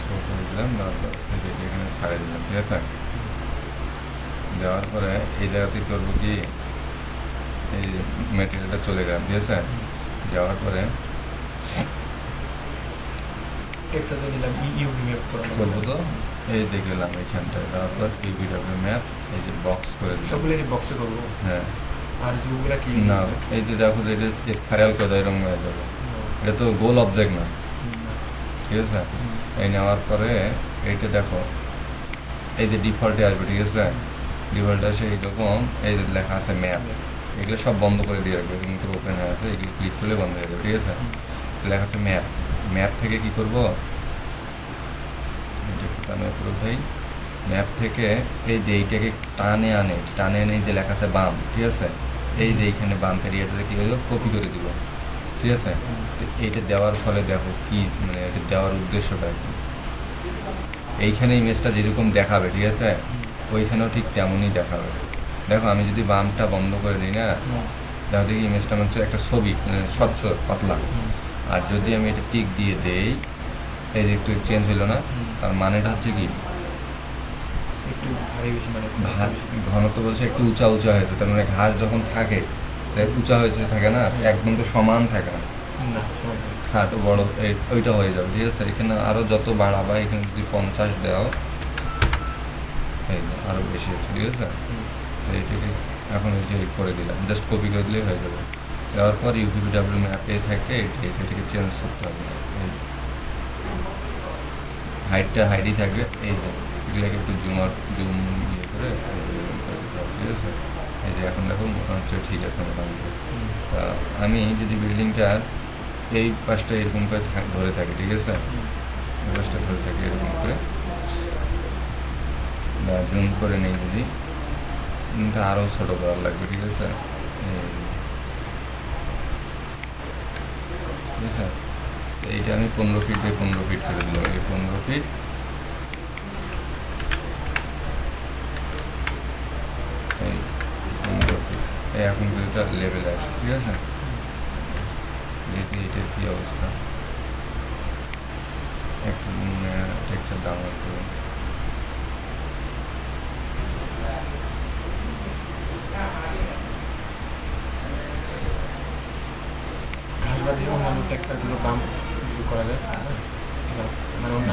শো করে দিলাম, তারপর এখানে ছাড়িয়ে দিলাম, ঠিক আছে। দেওয়ার পরে এই জায়গাতে করবো কি, এই ম্যাটেরিয়ালটা চলে গেলাম, ঠিক আছে। যাওয়ার পরে করবো তো এই দেখলাম এইখানটায়, তারপর ইউভিডব্লিউ ম্যাপ, এই যে বক্স করে দিলাম, সবগুলো বক্সে করবো। হ্যাঁ, আর যেগুলা কি না এই যে দেখো যে এটা স্পাইরাল করে দেয়, এরকম হয়ে যাবে, এটা তো গোল অবজেক্ট না, ঠিক আছে। এই নেওয়ার পরে এইটা দেখো, এই যে ডিফল্টে আসবে, ঠিক আছে। ডিফল্টে আসে এইরকম, এই যে লেখা আছে ম্যাপ, এগুলো সব বন্ধ করে দিয়ে রাখবে, কিন্তু ওপেন হয়ে আছে, এগুলো ক্লিক করলে বন্ধ হয়ে যাবে, ঠিক আছে। লেখা আছে ম্যাপ, ম্যাপ থেকে কি করবো, ভাই ম্যাপ থেকে এই যে এইটাকে টানে আনে এই যে লেখা আছে বাম, ঠিক আছে। এই যে এইখানে বাম এরিয়াটাতে কি হলো, কপি করে দিব, ঠিক আছে। এইটা দেওয়ার ফলে দেখো কি, মানে এটা দেওয়ার উদ্দেশ্যটা কি, এইখানে ইমেজটা যেরকম দেখাবে, ঠিক আছে, ওইখানেও ঠিক তেমনই দেখাবে। দেখো আমি যদি বামটা বন্ধ করে দিই না, দেখো দেখি ইমেজটা হচ্ছে একটা ছবি, মানে স্বচ্ছ পাতলা। আর যদি আমি এটা টিক দিয়ে দেই, এই যে একটু চেঞ্জ হলো না, তার মানেটা হচ্ছে কি, একটু ভারী বেশি, মানে ঘনত্ব বলছে একটু উঁচা হয়েছে, তার মানে ঘাস যখন থাকে উঁচা হয়েছে থাকে না, একদম তো সমান থাকে না, খাটো বড় ওইটা হয়ে যাবে, ঠিক আছে। এখানে আরও যত বাড়াবা, এখানে যদি 50 দেওয়া, এই আরও বেশি হচ্ছে, ঠিক আছে। তো এইটাকে এখন ওই যে করে দিলাম, জাস্ট কপি করে দিলেই হয়ে যাবে। দেওয়ার পর ইউভিডব্লিউ ম্যাপে থাকে, এটাকে চেঞ্জ করতে হবে, এই হাইটই থাকবে, এই যে এগুলোকে একটু জুম ইয়ে করে, ঠিক আছে। এই যে এখন দেখো মনে হচ্ছে ঠিক আছে মোটামুটি। তা আমি যদি বিল্ডিংটার এই পাশটা এরকম করে ধরে থাকি, ঠিক আছে, এই পাশটা ধরে থাকি এরকম করে, বা জুম করে নেই যদি, আরও ছোটো করার লাগবে, ঠিক আছে। ঠিক আছে, এইটা আমি 15 ফিট বাই 15 ফিট করে দিলাম, এই 15 ফিট, এই 15 ফিট, এই এখন এটা লেভেল আসছে, ঠিক আছে। দেখি এটার কী অবস্থা, একটু টেক্সচার ডাউনলোড করুন।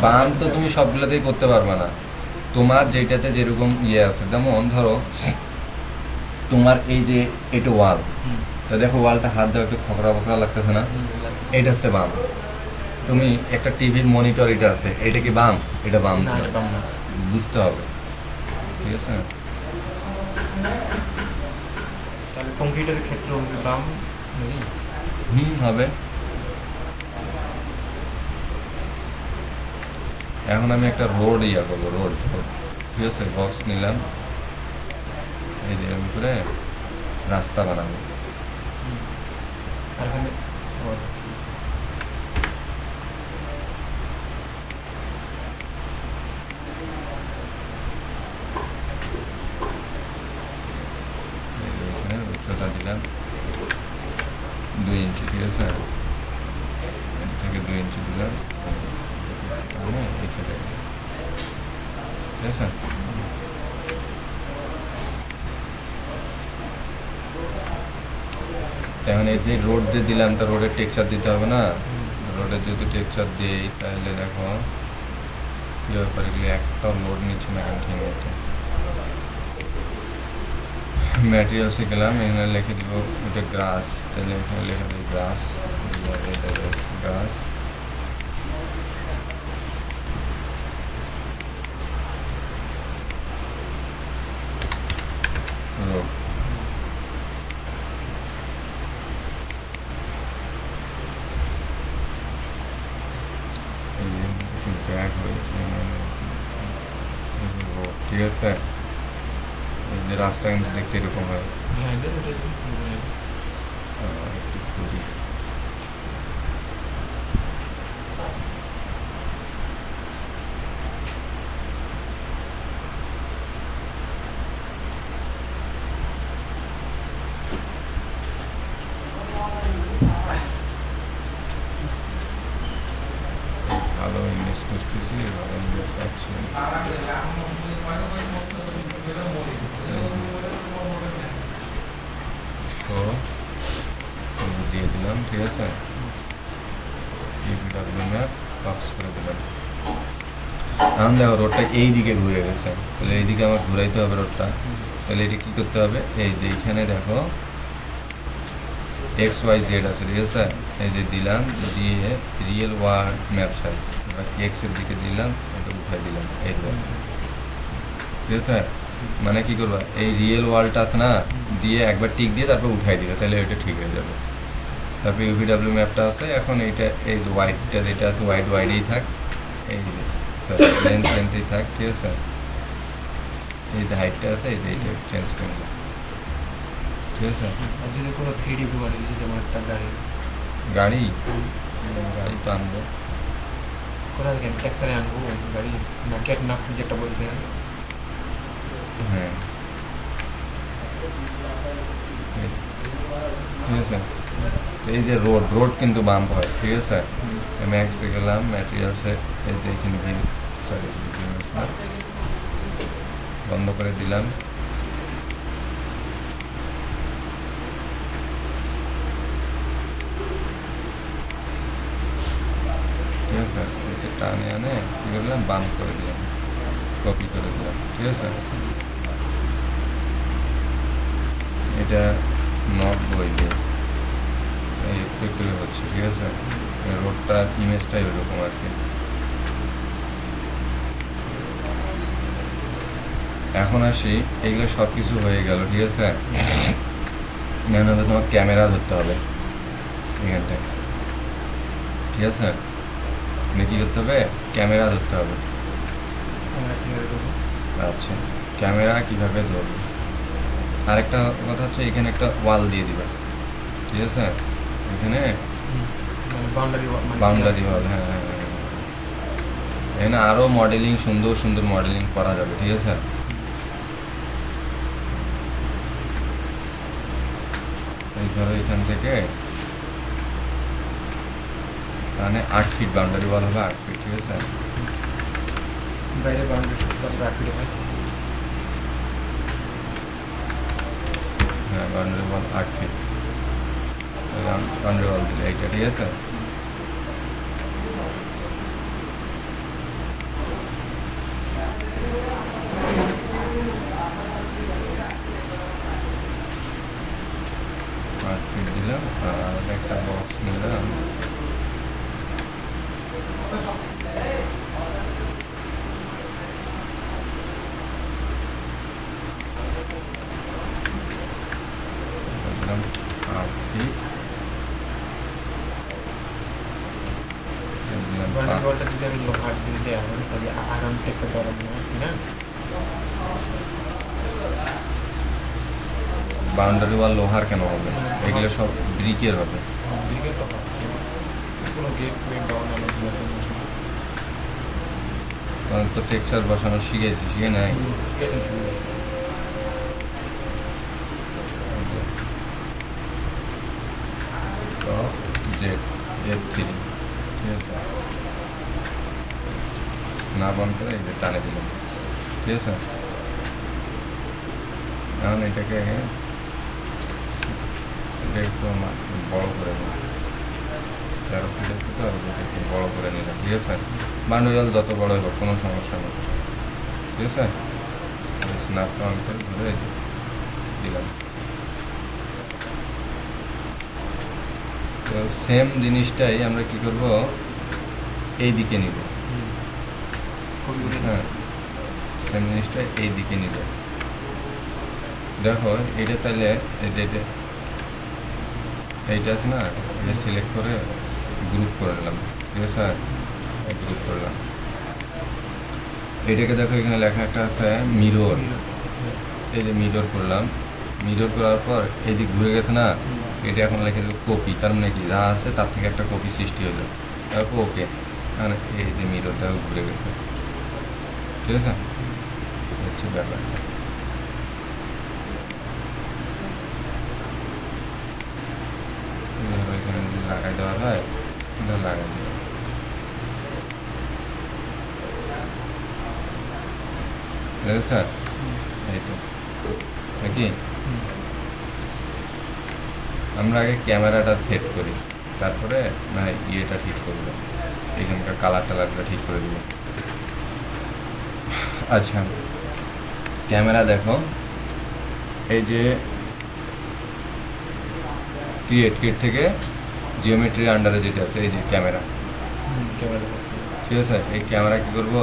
বাম তো তুমি সবগুলোতেই করতে পারবে না, তোমার যেটাতে যেরকম ইয়ে আছে, যেমন ধরো তোমার এই যে এটা ওয়াল, তো দেখো ওয়ালটা হাত দেওয়া একটু খকরা লাগতেছে না, এটা হচ্ছে বাম। তুমি একটা টিভির মনিটর এটা আছে, এটা কি বাম? এটা বাম না, বুঝতে হবে, ঠিক আছে। কংক্রিটের ক্ষেত্রে বাম হবে। এখন আমি একটা রোড করবো, রোড, ঠিক আছে। বক্স নিলাম, এই যে আমি করে রাস্তা বানাবো, উচ্চতা দিলাম 2 ইঞ্চি, ঠিক আছে। থেকে 2 ইঞ্চি দিলাম, এই সাইডে, ঠিক আছে। এখন এই যে রোড দিয়ে দিলাম, তা রোডের টেক্সচার দিতে হবে না? রোডের যদি টেক্সচার দিই তাহলে দেখো কী ব্যাপার, এগুলি একটা লোড নিচ্ছে না এখন ঠিক মতো। ম্যাটেরিয়ালসে গেলাম, এখানে লিখে দিব এটা গ্রাস, তাহলে এখানে লেখা দিই গ্রাস, গ্রাস। রোড ব্যাগ হয়েছে রোড, ঠিক আছে। এই যে রাস্তা কিন্তু দেখতে এরকম হয়। একটু ঘুরি, ভালো ইংলিশ খুঁজতেছি, ভালো ইংলিশ পাচ্ছি না। তো দিয়ে দিলাম, ঠিক আছে। ইউপিডব্লিউ ম্যাপ বক্স করে দিলাম। এখন দেখো রোডটা এই দিকে ঘুরে গেছে, তাহলে এইদিকে আমার ঘুরাইতে হবে রোডটা। তাহলে এটা কী করতে হবে, এই যে এইখানে দেখো XYZ আছে, ঠিক আছে। এই যে দিলাম, দিয়ে রিয়েল ওয়ার্ল্ড ম্যাপ সাইজ এবার এক্সের দিকে দিলাম, এটা উঠাই দিলাম, এই যে, ঠিক আছে। মানে কী করবা, এই রিয়েল ওয়ার্ল্ডটা আছে না, দিয়ে একবার টিক দিয়ে তারপর উঠাই দিবে, তাহলে এটা ঠিক হয়ে যাবে। তারপর ইউভিডব্লিউ ম্যাপটা আছে, এখন এইটা এই যে হোয়াইটটা যেটা আছে হোয়াইটেই থাক, এই যে লেন্থেই থাক, ঠিক আছে। এই যে হাইটটা আছে, এই যে এইটা চেঞ্জ করে দেবো, ঠিক আছে। যদি কোনো 3D ভিউ বানিয়ে দিয়েছে, যেমন একটা গাড়ি গাড়ি গাড়ি তো আনবো, কোথা থেকে টেক্সচারে আনবো গাড়ি, না ক্যাট না যেটা বলছিলেন। হ্যাঁ ঠিক আছে। এই যে রোড, রোড কিন্তু বাম্প হয়, ঠিক আছে। ম্যাক্সে গেলাম, ম্যাটেরিয়ালসে এই যে এখানে সরি বন্ধ করে দিলাম। ঠিক আছে, এটা টানে আনে কী করলাম, বাম্প করে দিলাম, কপি করে দিলাম, ঠিক আছে। এটা নট বইলে এই একটু একটু হচ্ছে, ঠিক আছে। রোডটা ইমেজটাই ওরকম আর কি। এখন আসি, এগুলো সব কিছু হয়ে গেল, ঠিক আছে। এখন হবে তোমার ক্যামেরা ধরতে হবে এখানটায়, ঠিক আছে। মানে কী করতে হবে, ক্যামেরা ধরতে হবে। আচ্ছা, ক্যামেরা কীভাবে ধরবে, আরেকটা কথা হচ্ছে এখানে একটা ওয়াল দিয়ে দিবে, ঠিক আছে। এখানে বাউন্ডারি ওয়াল, হ্যাঁ হ্যাঁ হ্যাঁ। এখানে আরও মডেলিং, সুন্দর সুন্দর মডেলিং করা যাবে, ঠিক আছে। এই ধরো এখান থেকে মানে 8 ফিট বাউন্ডারি ওয়াল হবে, 8 ফিট, ঠিক আছে। বাইরে বাউন্ডারি 8 ফিট হয়, হ্যাঁ boundary wall 8 feet, boundary wall দিলে এইটা, ঠিক আছে। দিলাম আর একটা বক্স নিলাম, দিলাম 8 ফিট, দিলাম বাউন্ডারি যদি আমি লোহার দিয়ে দেওয়া হবে তাহলে আয়রন টেক্সচার দেওয়া হবে না। বাউন্ডারি ওয়াল লোহার কেন হবে, এগুলো সব ব্রিকের হবে। ব্রিকের তো কোনো গেট তো টেক্সচার বসানো শিখেছি, শিখে নাই। জেড F3, ঠিক আছে। স্ন্যাপ অন করে এই যে টানে দিলাম, ঠিক আছে। এখন এটাকে এটা একটু বড় করে নিই, 13 ফিটের থেকে আর একটু বড় করে নিলাম, ঠিক আছে। বান্ডেল যত বড়ই হোক কোনো সমস্যা নেই, ঠিক আছে। স্ন্যাপটা অন করে ধরে দিলাম। তো সেম জিনিসটাই আমরা কি করব, এই দিকে নিব, হ্যাঁ সেম জিনিসটা এই দিকে নিব। দেখো এটা তাহলে এইটা আছে না, এটা সিলেক্ট করে গ্রুপ করে নিলাম, ঠিক আছে। গ্রুপ করলাম, এটাকে দেখো এখানে লেখা একটা আছে মিরর, এই যে মিরর করলাম। মিরর করার পর এই যে ঘুরে গেছে না, এটা এখন লিখে দেবো কপি, তার মানে কি যা আছে তার থেকে একটা কপি সৃষ্টি হলো, তারপর ওকে। মানে এই যে মিররটাও ঘুরে গেছে, ঠিক আছে। হচ্ছে ব্যাপারটা। এখানে যদি লাগাই দেওয়া হয়, এটা লাগাই দেওয়া, ঠিক আছে। এই তো নাকি আমরা আগে ক্যামেরাটা সেট করি, তারপরে না ইয়েটা ঠিক করবো, এখানকার কালার টালারটা ঠিক করে দেবো। আচ্ছা ক্যামেরা দেখো, এই যে ক্রিয়েট কিট থেকে জিওমেট্রির আন্ডারে যেটা আছে এই যে ক্যামেরা, ঠিক আছে। এই ক্যামেরা কী করবো,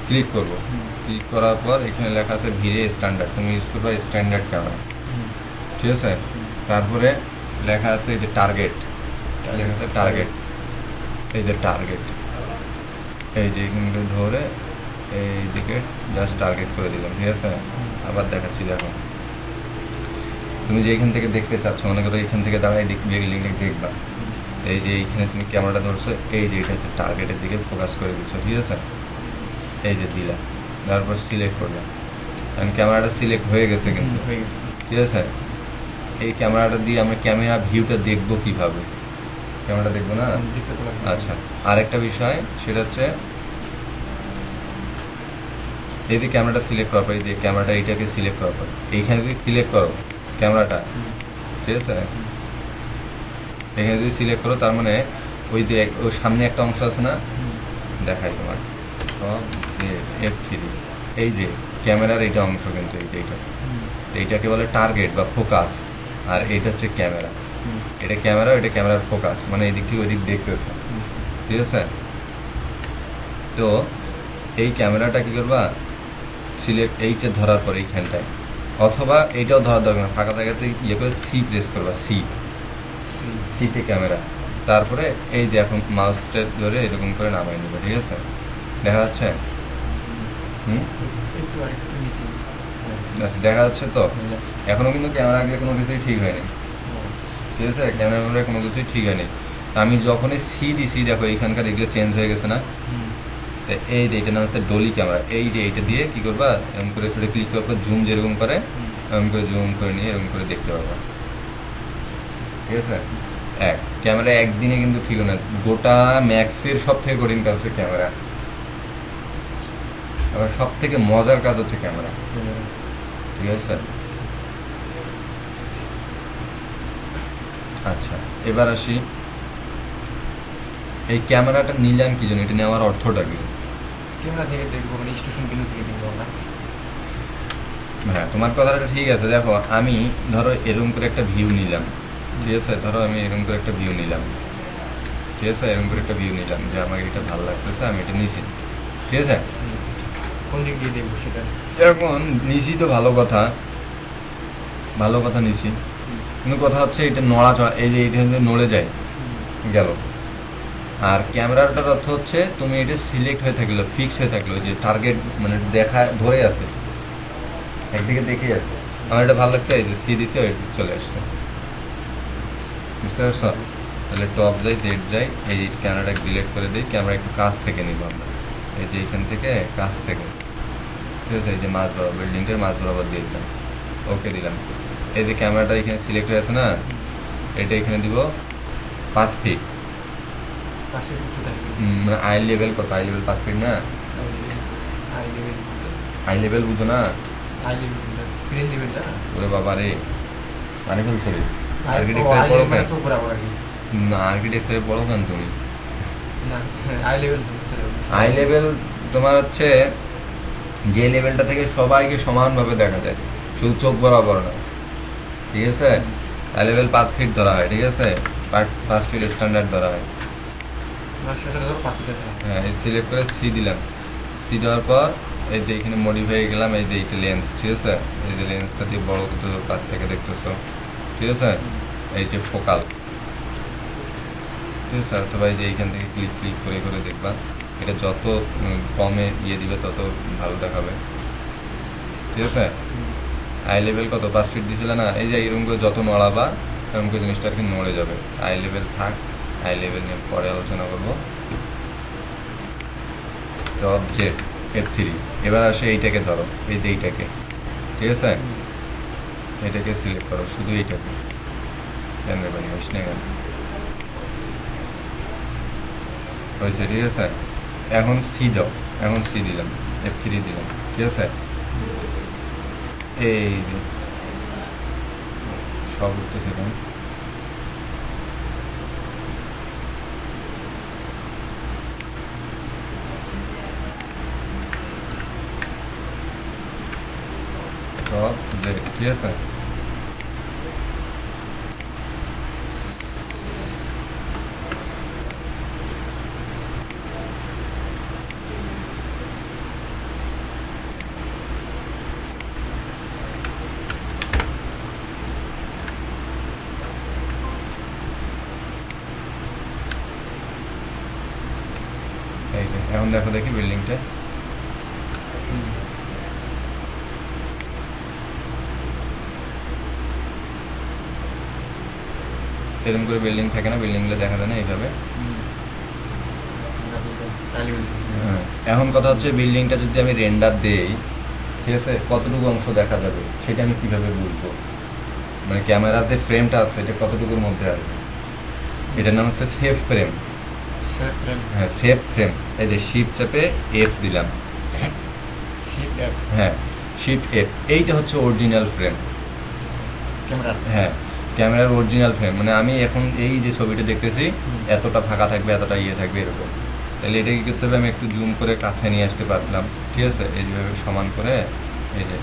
ক্লিক করবো, ক্লিক করার পর এখানে লেখা আছে ভিরে স্ট্যান্ডার্ড, তুমি ইউজ করবে স্ট্যান্ডার্ড ক্যামেরা, ঠিক আছে। তারপরে লেখা আছে এই যে টার্গেট, লেখা আছে টার্গেট, এই যে টার্গেট, এই যে এখানটা ধরে এই দিকে জাস্ট টার্গেট করে দিলাম, ঠিক আছে। আবার দেখাচ্ছি, দেখো তুমি যে এখান থেকে দেখতে চাচ্ছ, মনে করো এখান থেকে দাঁড়াই দেখবা, এই যে এইখানে তুমি ক্যামেরাটা ধরছো, এই যে এটা হচ্ছে টার্গেটের দিকে ফোকাস করে দিচ্ছ, ঠিক আছে। এই যে দিলাম, তারপর সিলেক্ট করলাম, কারণ ক্যামেরাটা সিলেক্ট হয়ে গেছে কিন্তু, ঠিক আছে। এই ক্যামেরাটা দিয়ে আমরা ক্যামেরা ভিউটা দেখবো কিভাবে, ক্যামেরাটা দেখবো না। আচ্ছা আরেকটা বিষয় সেটা হচ্ছে এই যে ক্যামেরাটা সিলেক্ট করার পর, এই যে ক্যামেরাটা এইটাকে সিলেক্ট করার পর এইখানে যদি সিলেক্ট করো ক্যামেরাটা, ঠিক আছে, এখানে যদি সিলেক্ট করো তার মানে ওই যে ওই সামনে একটা অংশ আছে না, দেখাই তোমার সব F3, এই যে ক্যামেরার এইটা অংশ কিন্তু এইটা এইটাকে বলে টার্গেট বা ফোকাস, আর এইটা হচ্ছে ক্যামেরা, এটা ক্যামেরা, এটা ক্যামেরার ফোকাস, মানে এই দিক থেকে ওই দিক দেখতেছে, ঠিক আছে। তো এই ক্যামেরাটা কী করবা, সিলেক্ট এইটা ধরার পর এইখানটায়, অথবা এইটাও ধরার দরকার না, ফাঁকা জায়গাতে ইয়ে করে সি প্রেস করবা, সিতে ক্যামেরা, তারপরে এই যে এখন মাউসটা ধরে এরকম করে নামাই নেবে, ঠিক আছে। দেখা যাচ্ছে, দেখা যাচ্ছে তো। এখনো কিন্তু ক্যামেরা আগে কোনো কিছুই ঠিক হয়নি, ঠিক আছে, ক্যামেরা কোনো কিছুই ঠিক হয়নি। আমি যখনই সি দিছি দেখো এইখানকার এগুলো চেঞ্জ হয়ে গেছে না, এই যে এটা নাম হচ্ছে ডলি ক্যামেরা, এই যে এইটা দিয়ে কি করবা, এরকম করে ক্লিক করার পর জুম যেরকম করে এরকম করে জুম করে নিয়ে এরকম করে দেখতে পারবা, ঠিক আছে। ক্যামেরা একদিনে কিন্তু ঠিক না, গোটা ম্যাক্সের সব থেকে কঠিন কাজ হচ্ছে ক্যামেরা, আবার সব থেকে মজার কাজ হচ্ছে ক্যামেরা, ঠিক আছে। আচ্ছা এবার আসি, এই ক্যামেরাটা নিলাম কি জন্য, এটা নেওয়ার অর্থটা কি? ক্যামেরা থেকে দেখবো, মানে স্টেশন বিন্দু থেকে দেখবো আমরা। হ্যাঁ তোমার কথাটা ঠিক আছে। দেখো আমি ধরো এরকম করে একটা ভিউ নিলাম, ঠিক আছে, ধরো আমি এরকম করে একটা ভিউ নিলাম, ঠিক আছে, এরকম করে একটা ভিউ নিলাম যে আমার এটা ভালো লাগতেছে, আমি এটা নিছি, ঠিক আছে। কোন দিক দিয়ে দেখবো সেটা এখন নিছি তো ভালো কথা নিছি, কিন্তু কথা হচ্ছে এটা নড়াচড়া, এই যে এটা নড়ে যায় গেল। আর ক্যামেরাটার অর্থ হচ্ছে তুমি এটা সিলেক্ট হয়ে থাকলো, ফিক্সড হয়ে থাকলো, যে টার্গেট মানে দেখা ধরে আছে, একদিকে দেখেই আছে, আমার এটা ভালো লাগছে, এই যে সি দিতে চলে আসছে, বুঝতে পারছো। তাহলে টপ যাই, জেড যাই, এই ক্যামেরাটা ডিলেট করে দিই, ক্যামেরা একটু কাছ থেকে নিব আমরা, এই যে এইখান থেকে কাছ থেকে, ঠিক আছে, এই যে মাছ বরাবর, বিল্ডিংটার মাছ বরাবর দিয়ে দিলাম, ওকে দিলাম। এই যে ক্যামেরাটা এখানে সিলেক্ট হয়ে আছে না, এটা এখানে দিব 5 ফিট, আই লেভেল কত, আই লেভেল 5 ফিট না, আই লেভেল বুঝো না, ওরে বাবা রে, মানে ফেলছো রে, আর্কিটেকচারে পড়ো কেন? উপর আবার আর কি না, আর্কিটেকচারে পড়ো কেন তুমি? না হাই লেভেল হাই লেভেল তোমার হচ্ছে যে লেভেলটা থেকে সবাইকে সমানভাবে দেখা যায়, শুধু চোখ বরাবর না, ঠিক আছে? হাই লেভেল 5 ফিট ধরা হয়, ঠিক আছে? 5 ফিট স্ট্যান্ডার্ড ধরা হয়। হ্যাঁ, এই সিলেক্ট করে সি দিলাম। সি দেওয়ার পর এই যে এখানে মডিফাই গেলাম, এই যে এইটা লেন্স, ঠিক আছে? এই যে লেন্সটা দিয়ে বড় করতেছো, কাছ থেকে দেখতেছো, ঠিক আছে? এই যে ফোকাল, ঠিক আছে? অথবা এই যে এইখান থেকে ক্লিক ক্লিক করে করে দেখবা, এটা যত কমে ইয়ে দিবে তত ভালো দেখাবে, ঠিক আছে? আই লেভেল কত 5 ফিট দিছিল না? এই যে এরকম করে যত নড়াবা এরকম করে জিনিসটা আর কি নড়ে যাবে। আই লেভেল থাক, আই লেভেল নিয়ে পরে আলোচনা করবো। তো অবজেক্ট F3, এবার আসে এইটাকে ধরো, এই যে এইটাকে, ঠিক আছে? এটাকে সিলেক্ট করো, শুধু এইটাকে, কেন রে ভাই হইস না কেন? হয়েছে, ঠিক আছে? এখন সি দাও, এখন সি দিলাম, F3 দিলাম, ঠিক আছে? এই যে সব উঠতেছে এখন। সব যে, ঠিক আছে? এই যে এখন দেখো দেখি বিল্ডিংটা, এরকম করে বিল্ডিং থাকে না? বিল্ডিংগুলো দেখা যায় না এইভাবে? হ্যাঁ, এখন কথা হচ্ছে বিল্ডিংটা যদি আমি রেন্ডার দেই, ঠিক আছে, কতটুকু অংশ দেখা যাবে সেটা আমি কিভাবে বুঝবো? মানে ক্যামেরাতে ফ্রেমটা আছে, এটা কতটুকুর মধ্যে আছে? এটার নাম হচ্ছে সেফ ফ্রেম। হ্যাঁ, সেফ ফ্রেম। এই যে শিপ চেপে এফ দিলাম, হ্যাঁ, শিপ এফ, এইটা হচ্ছে অরিজিনাল ফ্রেম। হ্যাঁ, ক্যামেরার অরিজিনাল ফ্রেম, মানে আমি এখন এই যে ছবিটা দেখতেছি এতটা ফাঁকা থাকবে, এতটা ইয়ে থাকবে, এরকম। তাহলে এটা কি করতে হবে? আমি একটু জুম করে কাছে নিয়ে আসতে পারলাম, ঠিক আছে? এইভাবে সমান করে এই যে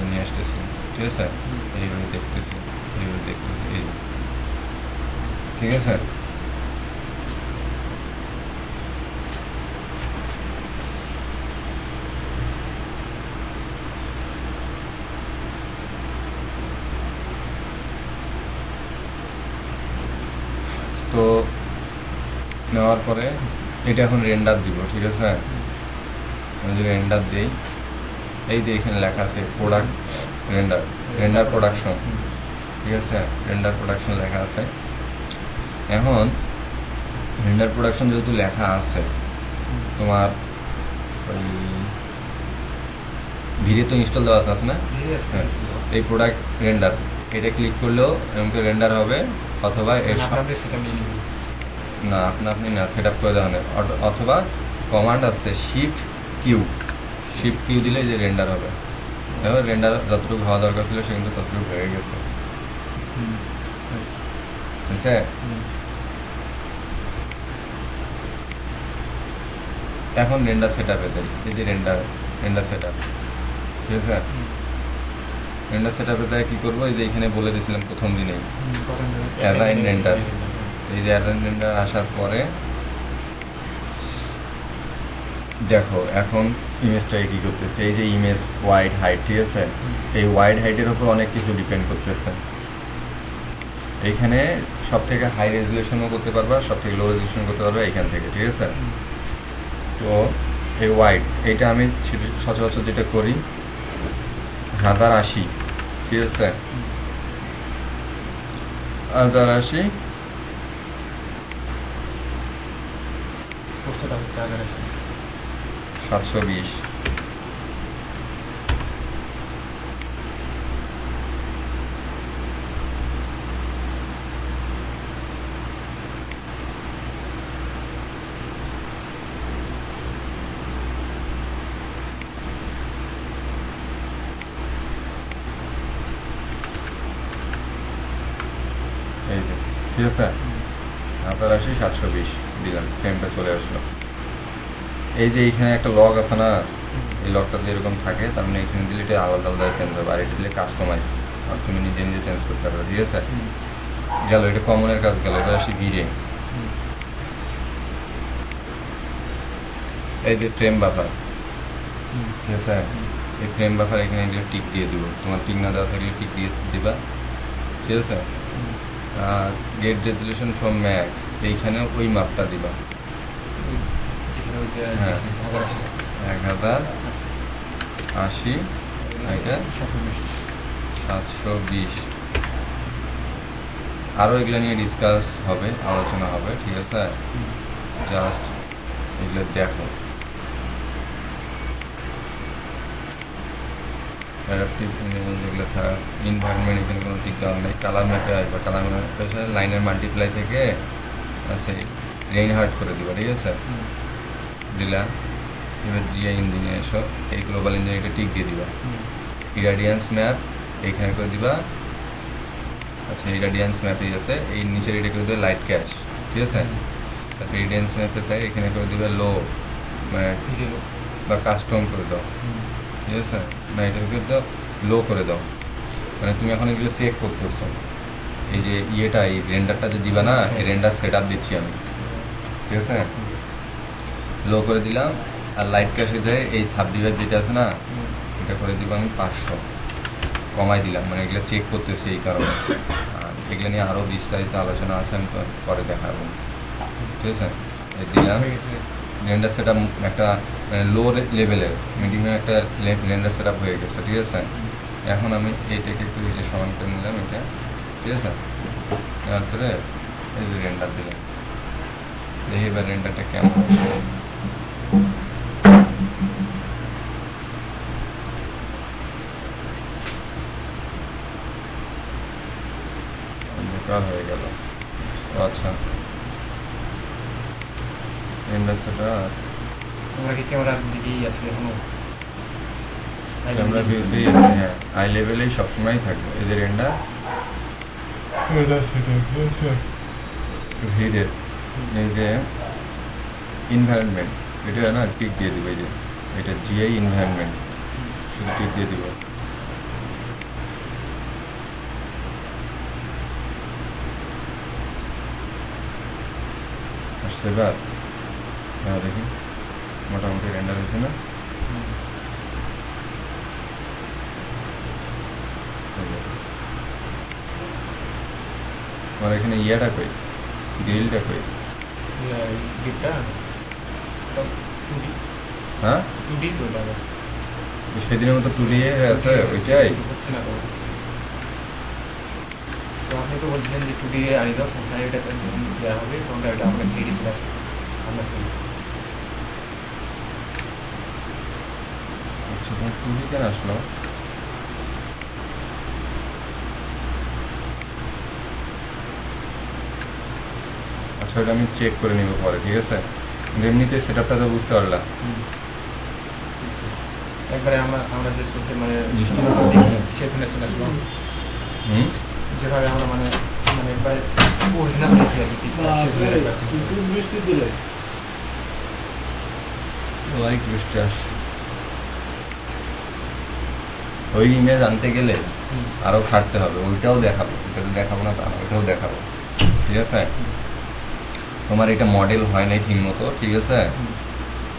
নিয়ে আসতেছি, ঠিক আছে? এইভাবে দেখতেছি, এইভাবে দেখতেছি, এই যে, ঠিক আছে? তো নেওয়ার পরে এটা এখন রেন্ডার দিব, ঠিক আছে? আমি যদি রেন্ডার দিই, এই যে এখানে লেখা আছে প্রোডাক্ট রেন্ডার, রেন্ডার প্রোডাকশন, ঠিক আছে? রেন্ডার প্রোডাকশন লেখা আছে। এখন রেন্ডার প্রোডাকশন যেহেতু লেখা আছে, তোমার ওই ভিডিও তো ইনস্টল দেওয়া আছে না? হ্যাঁ, এই প্রোডাক্ট রেন্ডার, এটা ক্লিক করলেও এরকম রেন্ডার হবে, অথবা এর না, আপনি না সেট আপ করে দেওয়া নেই, অথবা কমান্ড আছে শিফট কিউ, শিফট কিউ দিলে যে রেন্ডার হবে। দেখো রেন্ডার যতটুকু হওয়া দরকার ছিল সে কিন্তু ততটুকু হয়ে গেছে, ঠিক আছে? এখন রেন্ডার সেট আপে দেয়, এই যে রেন্ডার সেট আপ, ঠিক আছে? রেন্ডার সেট আপে দেয় কী করবো? এই যে এখানে বলে দিয়েছিলাম প্রথম দিনেই অ্যালাইন রেন্ডার, এই যে অ্যালাইন রেন্ডার আসার পরে দেখো এখন ইমেজটাকে কী করতেছে, এই যে ইমেজ ওয়াইড হাইট, ঠিক আছে? এই ওয়াইড হাইটের ওপর অনেক কিছু ডিপেন্ড করতেছে। এইখানে সব থেকে হাই রেজুলেশনও করতে পারবা, সব থেকে লো রেজুলেশন করতে পারবা এইখান থেকে, ঠিক আছে? তো এই ওয়াইড, এইটা আমি সচরাচর যেটা করি 1080, ঠিক আছে? 1080, 720, ঠিক আছে, আপনার আসি 720 দিলাম, ফ্রেমটা চলে আসলো। এই যে এইখানে একটা লক আছে না, এই লকটা যে এরকম থাকে, তার মানে এখানে দিলে এটা আলাদা আলাদা চেঞ্জ হবে, আর এটা দিলে কাস্টমাইজ, আর তুমি নিজে নিজে চেঞ্জ করতে পারবে। ঠিক আছে, গেল, এটা কমনের কাজ গেল। এবার আসি ভিড়ে। এই যে ফ্রেম বাফার, ঠিক আছে, এই ফ্রেম বাফার এখানে এগুলো টিক দিয়ে দিব, তোমার টিক না দেওয়া থাকলে টিক দিয়ে দিবা। ঠিক আছে, আর গেট রেজুলেশন ফ্রম ম্যাক্স, এইখানে ওই মাপটা দিবা। হ্যাঁ, 1080, এটা 720। আরও এগুলো নিয়ে ডিসকাস হবে, আলোচনা হবে। ঠিক আছে, জাস্ট এগুলো দেখো। অ্যাডাপটিভ যেগুলো থাক, ইনভায়রনমেন্ট, এখানে কোনো ঠিক দেওয়া নেই। কালার ম্যাপে আসবে, কালার ম্যাপে লাইনের মাল্টিপ্লাই থেকে আচ্ছা রেইন হার্ট করে দিবা। ঠিক আছে, দিলা। এবার জিআই ইঞ্জিনে এসো, এই গ্লোবাল ইঞ্জিন এটা টিক দিয়ে দিবা। ইরাডিয়েন্স ম্যাপ এইখানে করে দিবা। আচ্ছা, ইরাডিয়েন্স ম্যাপে যাতে এই নিচের এটা করে দেবে লাইট ক্যাশ। ঠিক আছে, তারপরে ইরাডিয়েন্স ম্যাপে তাই এখানে করে দেবে লো, মানে বা কাস্টম করে দাও। ঠিক আছে, না এটা করে দাও লো করে দাও, মানে তুমি এখন এগুলো চেক করতেছো। এই যে ইয়েটা, এই রেন্ডারটা যে দিবা না, এই রেন্ডার সেট আপ দিচ্ছি আমি। ঠিক আছে, লো করে দিলাম। আর লাইট ক্যাশে যায় এই সাবডিভাইড যেটা আছে না, এটা করে দিব আমি 500, কমাই দিলাম, মানে এগুলো চেক করতেছি এই কারণে। আর এগুলো নিয়ে আরও বিস্তারিত আলোচনা আছে, আমি পরে দেখাবো। ঠিক আছে, এই দিলাম। রেন্ডার সেট আপ একটা লো লেভেলের, মিডিয়ামের একটা রেন্ডার সেট আপ হয়ে গেছে। ঠিক আছে, এখন আমি এইটাকে একটু যে সমান করে নিলাম এটা। ঠিক আছে, তারপরে এই যে রেন্ডার দিলাম, দেখি এবার রেন্ডারটা কেমন আসে। অন্ধকার হয়ে গেল। আচ্ছা, রেন্ডার সেট আপ তোমরা কি ক্যামেরার দিকেই আছে এখনো? ক্যামেরা ভিউতেই আছে, হ্যাঁ, হাই লেভেলেই সবসময় থাকবে। এই যে রেন্ডার ভিড়ে, এই যে ইনভায়রনমেন্ট, এটা না টিক দিয়ে দিবে। এই যে এটা জিআই ইনভায়রনমেন্ট, শুধু টিক দিয়ে দিব। আসছে এবার, হ্যাঁ দেখি মোটামুটি রেন্ডার হয়েছে না। আমার এখানে ইয়েটা কই, গ্রিলটা কই? গিফটটা 2D, হ্যাঁ, 2D তো এটা আবার। সেদিনের মতো টুরিয়ে আছে ওইটাই। হচ্ছে না তো। তো আপনি তো বলছিলেন যে 2D আনি দাও, সমস্যা নেই, এটা দেওয়া হবে, তখন এটা আমাকে 3D চলে আসবে। আমরা আচ্ছা, তোমার টুরি কেন আসলো? আচ্ছা, ওটা আমি চেক করে নিব পরে। ঠিক আছে, কিন্তু এমনিতে সেট আপটা তো বুঝতে পারলাম। একবারে আমরা যে চলতে মানে সেখানে চলে আসলাম, যেভাবে আমরা মানে মানে একবার অরিজিনাল দেখি আর কি, বৃষ্টি দিলে লাইক বৃষ্টি আসছে। ওই ইমেজ আনতে গেলে আরও খাটতে হবে, ওইটাও দেখাবো, ওইটাতে দেখাবো না তা না, ওইটাও দেখাবো। ঠিক আছে, তোমার এটা মডেল হয় নাই ঠিক মতো। ঠিক আছে,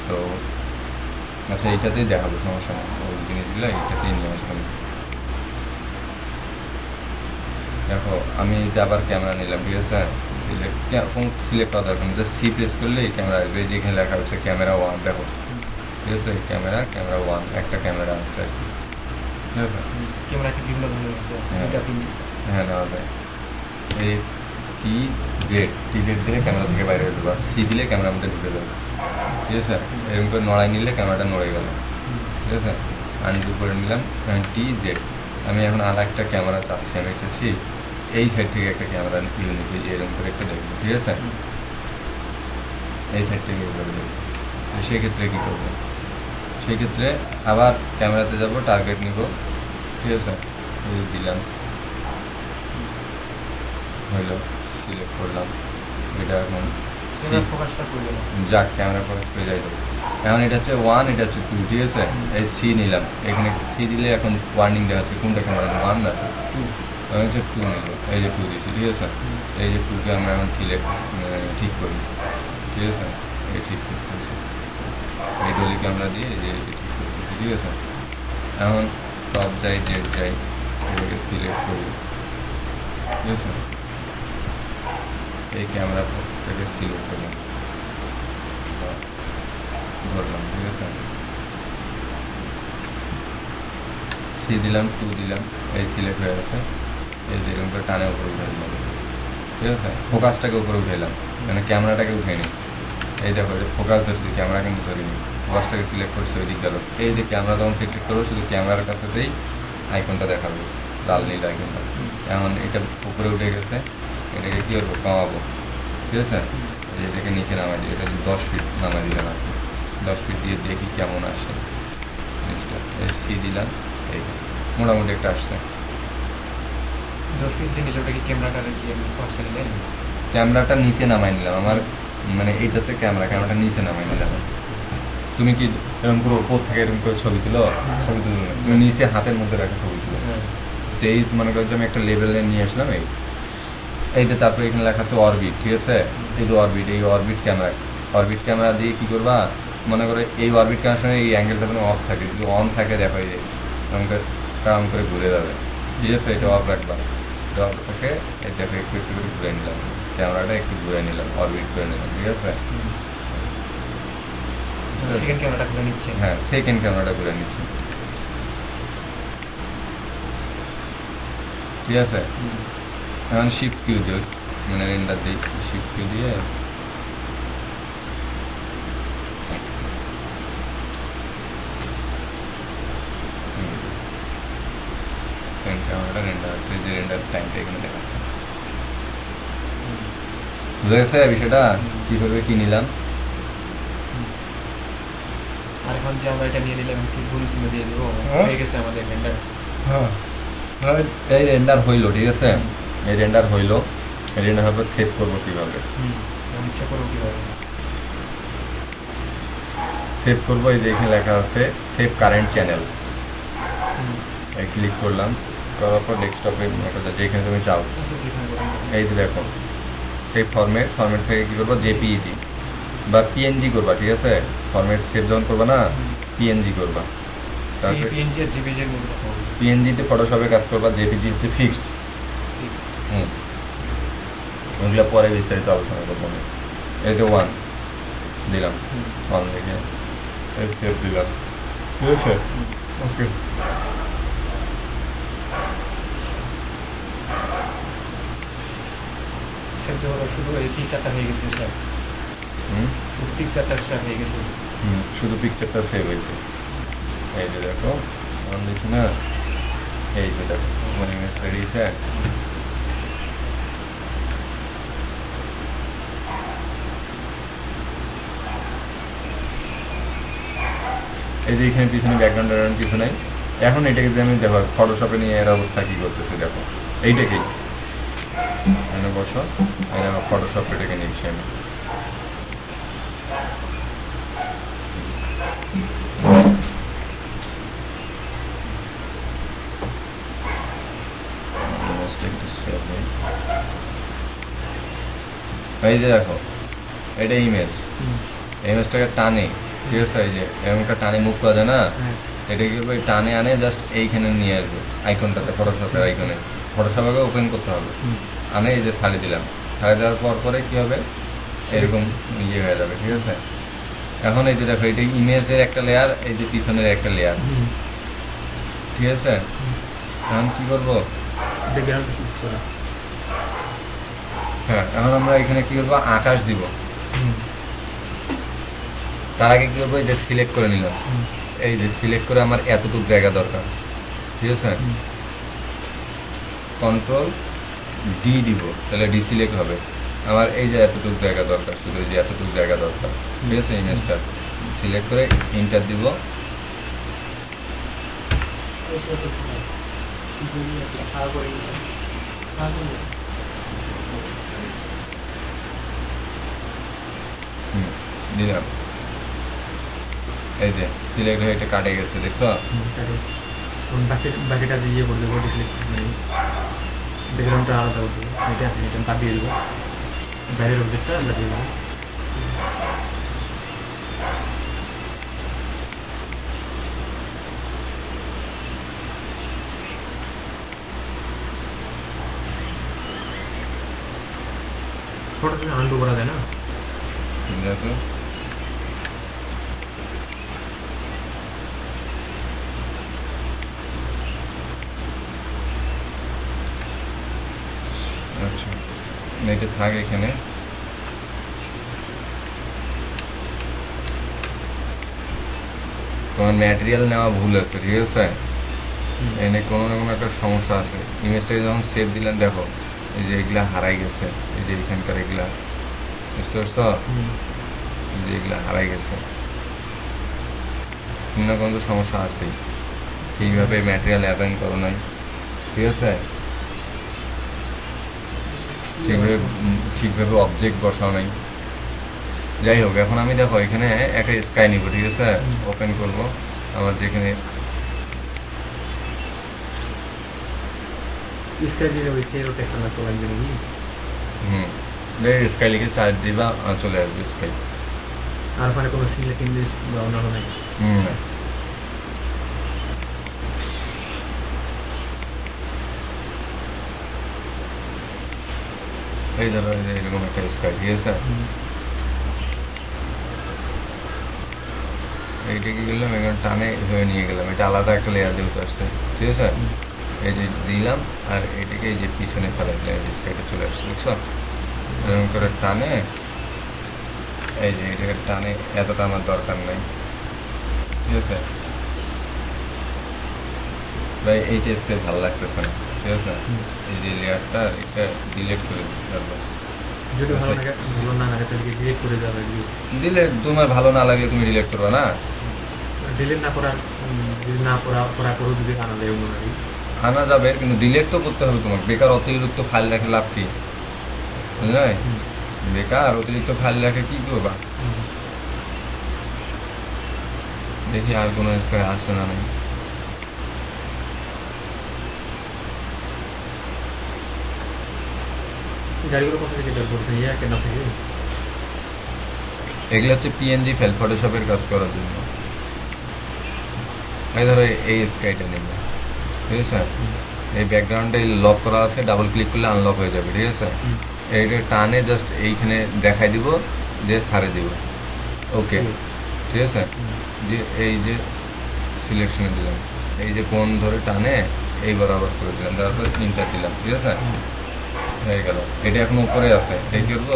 তো আচ্ছা এইটাতেই দেখাবো, সমস্যা নেই। ওই জিনিসগুলো এইটাতেই নিয়ে আসলাম। দেখো, আমি এটা আবার ক্যামেরা নিলাম। ঠিক আছে, সিলেক্ট করা দরকার নেই, সি প্রেস করলে এই ক্যামেরা আসবে। যেখানে লেখা হচ্ছে ক্যামেরা 1, দেখো। ঠিক আছে, ক্যামেরা 1 একটা ক্যামেরা আসছে আর কি। ঠিক আছে, ক্যামেরাকে বিভিন্ন ধরনের হ্যাঁ নেওয়া যায়। এই টি জেড দিলে ক্যামেরা থেকে বাইরে হয়ে যাবে, সি দিলে ক্যামেরার মধ্যে ঢুকে যাবে। ঠিক আছে, এরকম করে নড়াই নিলে ক্যামেরাটা নড়ে গেল। ঠিক আছে, আনডু করে নিলাম। টি জেড। আমি এখন আর একটা ক্যামেরা চাচ্ছি, আমি চাচ্ছি এই সাইড থেকে একটা ক্যামেরা ইউনিট এরকম করে একটা দেখবো। ঠিক আছে, এই সাইড থেকে এইভাবে দেখবো। তো সেক্ষেত্রে কী করবো? সেক্ষেত্রে আবার ক্যামেরাতে যাব, টার্গেট নিব। ঠিক আছে, দিলাম, হইল সিলেক্ট করলাম, এটা এখন ফোকাসটা করে দিলাম। যাক ক্যামেরা ফোকাস হয়ে যায়। এখন এটা হচ্ছে 1, এটা হচ্ছে 2, ঠিক আছে? এই সি নিলাম, এখানে সি দিলে এখন ওয়ার্নিং দেওয়া হচ্ছে কোনটা ক্যামেরা 1 না 2, আমি হচ্ছে 2 নিল, এই যে 2 দিচ্ছি, ঠিক আছে? এই যে 2কে আমরা এখন ঠিক করি, ঠিক আছে? এই ঠিক করতেছি, এই ডলিকে আমরা দিয়ে এই যে ঠিক করতেছি, ঠিক আছে? এখন টপ যাই, জেড যাই, এটাকে সিলেক্ট করি, ঠিক আছে? এই ক্যামেরাটাকে সিলেক্ট করলাম, ধরলাম, ঠিক আছে? সি দিলাম, 2 দিলাম, এই সিলেক্ট হয়ে গেছে, এই যে এরকম করে টানে উপরে উঠে দিলাম, ঠিক আছে? ফোকাসটাকে উপরে উঠাইলাম, মানে ক্যামেরাটাকে উঠাই নি, এই দেখো ফোকাস ধরছি, ক্যামেরা কিন্তু ধরিনি, ফোকাসটাকে সিলেক্ট করছি ওই দিক গেল, এই যে ক্যামেরা যখন সিলেক্ট করবো শুধু ক্যামেরার কাছেতেই আইকনটা দেখাবে, লাল নীল আইকনটা। এখন এটা উপরে উঠে গেছে, এটাকে কী করবো, কমাবো, ঠিক আছে? এটাকে নিচে নামাই দিই, এটা 10 ফিট নামাই দিলাম আর কি, 10 ফিট দিয়ে দেখি কেমন আসে জিনিসটা। এই সি দিলাম, এই মোটামুটি একটা আসছে। 10 ফিট যে নিলে ওটা কি ক্যামেরাটার কি ফোকাসটা নিলেন? ক্যামেরাটা নিচে নামাই নিলাম, আমার মানে এইটাতে ক্যামেরাটা নিচে নামাই নিলাম। তুমি কি এরকম করে ওপর থেকে এরকম করে ছবি তুলো? ছবি তুলো না, তুমি নিচে হাতের মধ্যে রাখা ছবি তুলো। তো এই মনে করছো আমি একটা লেভেলে নিয়ে আসলাম, এইটা তারপরে এখানে লেখা আছে অরবিট, ঠিক আছে? এই যে অরবিট, এই অরবিট ক্যামেরা দিয়ে কী করবা, মনে করো এই অরবিট ক্যামেরার সঙ্গে এই অ্যাঙ্গেলটা কোনো অফ থাকে, যদি অন থাকে দেখো এই যে আমাকে কাম করে ঘুরে যাবে, ঠিক আছে? এটা অফ রাখবা, এটা অফ থাকে, এই দেখো একটু একটু করে ঘুরে নিলাম, ক্যামেরাটা একটু ঘুরে নিলাম, অরবিট করে নিলাম, ঠিক আছে? সেকেন্ড ক্যামেরাটা করে নিচ্ছে। হ্যাঁ, সেকেন্ড ক্যামেরাটা ঘুরে নিচ্ছি, ঠিক আছে? এখন শিফট কিউ দিই, মানে রেন্ডার দিই, শিফট কিউ দিয়ে সেকেন্ড ক্যামেরাটা রেন্ডার হচ্ছে, যে রেন্ডার টাইমটা এখানে দেখাচ্ছে। বুঝা গেছে বিষয়টা কীভাবে কী নিলাম? আর এখন যে আমরা এটা নিয়ে নিলাম কি ভুল চিহ্ন দিয়ে দেবো, হয়ে গেছে আমাদের রেন্ডার। হ্যাঁ, এই রেন্ডার হইলো, ঠিক আছে? এই রেন্ডার হইলো, এই রেন্ডার হওয়ার পর সেভ করবো কীভাবে? ইচ্ছা করবো কীভাবে সেভ করবো, এই যে এখানে লেখা আছে সেভ কারেন্ট চ্যানেল, এই ক্লিক করলাম, করার পর ডেস্কটপে যেখানে তুমি চাও, এই যে দেখো এই ফরম্যাট থেকে কী করবো, জেপিইজি বা পিএনজি করবা, ঠিক আছে? ফরম্যাট সেভ যখন করবা না, পিএনজি করবা, তারপরে পিএনজি আর জিপিজি এর মধ্যে কথা বলবো। পিএনজিতে ফটোশপে কাজ করবা, জেপিজি হচ্ছে ফিক্সড। ওগুলো পরে বিস্তারিত আলোচনা করবো। এই যে 1 দিলাম, 1 দেখে এই সেভ দিলাম, ঠিক আছে? ওকে, সেভ হলো, শুধু এই পিকচারটা হয়ে গেছে স্যার, শুধু পিকচারটা স্যার হয়ে গেছে। শুধু পিকচারটা সেভ হয়েছে, এই যে দেখো অন দিচ্ছি না, এই যে দেখো আমার ইমেজ রেডি আছে। এই যে এখানে পিছনে ব্যাকগ্রাউন্ড কিছু নাই। এখন এটাকে যে আমি দেখো ফটোশপে নিয়ে এর অবস্থা কী করতেছে দেখো, এইটাকেই এখানে বসো, ফটোশপ এটাকে নিচ্ছি আমি, এই যে দেখো এটা ইমেজটাকে টানে, ঠিক আছে? এই যে এরকমটা টানে মুভ করা যায় না, এটা কি করবো, টানে আনে জাস্ট এইখানে নিয়ে আসবো আইকনটাতে, ফটোশপের আইকনে, ফটোশপকে ওপেন করতে হবে, আনে এই যে ছাড়ি দিলাম, ছাড়ি দেওয়ার পর পরে কী হবে, এরকম ইয়ে হয়ে যাবে, ঠিক আছে? এখন এই যে দেখো এটা ইমেজের একটা লেয়ার, এই যে পিছনের একটা লেয়ার, ঠিক আছে? এখন কী করবো, হ্যাঁ এখন আমরা এখানে কী করবো, আকাশ দিব। তার আগে কী করবো, এই যে সিলেক্ট করে নিলাম, এই যে সিলেক্ট করে আমার এতটুকু জায়গা দরকার, ঠিক আছে? কন্ট্রোল ডি দিব, তাহলে ডি সিলেক্ট হবে, আমার এই যে এতটুকু জায়গা দরকার, শুধু এই যে এতটুকু জায়গা দরকার, ঠিক আছে? ইমেজটা সিলেক্ট করে ইন্টার দিব, দিলাম, এই যে সিলেক্ট হয়ে এটা কাটে গেছে, দেখছো? বাকিটা দিয়ে করে দেবো ডিসলিট মানে ব্যাকগ্রাউন্ডটা আলাদা করে দেবো, এটা বাদ দিয়ে দেবো, বাইরের অবজেক্টটা আমরা দিয়ে দেবো। ফটো আনডু করা যায় না? দেখো আচ্ছা, এটা থাক এখানে। তোমার ম্যাটেরিয়াল নেওয়া ভুল আছে, ঠিক আছে? এনে কোনো না কোনো একটা সমস্যা আছে। ইমেজটাকে যখন সেভ দিলেন দেখো এই যে এগুলা হারাই গেছে, এই যে এখানকার এগুলা, বুঝতে পারছো? এই যে এগুলা হারাই গেছে, কোনো না কোনো তো সমস্যা আছেই। ঠিকভাবে ম্যাটেরিয়াল অ্যাপেন করো নাই, ঠিক আছে? ঠিকভাবে অবজেক্ট বসাও নাই। যাই হোক, এখন আমি দেখো এখানে একটা স্কাই নিব, ঠিক আছে? ওপেন করব আমার যেখানে স্কাই দিয়ে দেবো, স্কাই টেক্সট আমরা তো লাগবে নাকি? স্কাই লিখে সার্চ দিবা, চলে আসবে স্কাই। আর ওখানে কোনো সিলেক্ট ইংলিশ বা অন্যান্য নাই? এই ধরো এই যে এরকম একটা স্কাই, ঠিক আছে? এইটা কি করলাম, এখানে টানে এভাবে নিয়ে গেলাম, এটা আলাদা একটা লেয়ার যেহেতু আসছে, ঠিক আছে? এই যে দিলাম আর এটাকে এই যে পিছনে ফেলাই দিলাম, এই যে স্কাইটা চলে আসছে, বুঝছো? এরকম করে টানে, এই যে এটাকে টানে, এতটা আমার দরকার নেই, ঠিক আছে? ভাই এইটা স্কেচ ভালো লাগতেছে না, ঠিক আছে? এই যে লেয়ারটা এটা ডিলিট করে দিতে, যদি ভালো না লাগে তাহলে ডিলিট করে দেওয়া লাগবে। ডিলেট তোমার ভালো না লাগলে তুমি ডিলিট করবে না? ডিলিট না করার যদি না করা পরেও যদি আনা যায় অন্য নাকি? আনা যাবে, কিন্তু ডিলিট তো করতে হবে তোমাকে। বেকার অতিরিক্ত ফাইল রাখে লাভ কি, বুঝলে? বেকার অতিরিক্ত ফাইল রাখে কি করবা? দেখি আর কোনো স্কাই আসছে না নাই। গাড়িগুলো কোথা থেকে বের করছেন, ইয়া কেন থেকে? এগুলো হচ্ছে পিএনজি ফাইল, ফটোশপের কাজ করার জন্য। এই ধরো এই স্কাইটা নেবে, ঠিক আছে? এই ব্যাকগ্রাউন্ডে লক করা আছে, ডাবল ক্লিক করলে আনলক হয়ে যাবে, ঠিক আছে? এইটা টানে জাস্ট এইখানে দেখাই দিব, দিয়ে ছাড়ে দিব, ওকে, ঠিক আছে? যে এই যে সিলেকশনে দিলাম, এই যে কোন ধরে টানে এই বরাবর করে দিলাম, তারপর ইন্টার দিলাম, ঠিক আছে? হয়ে গেল। এটা এখন উপরে আছে, এই করবো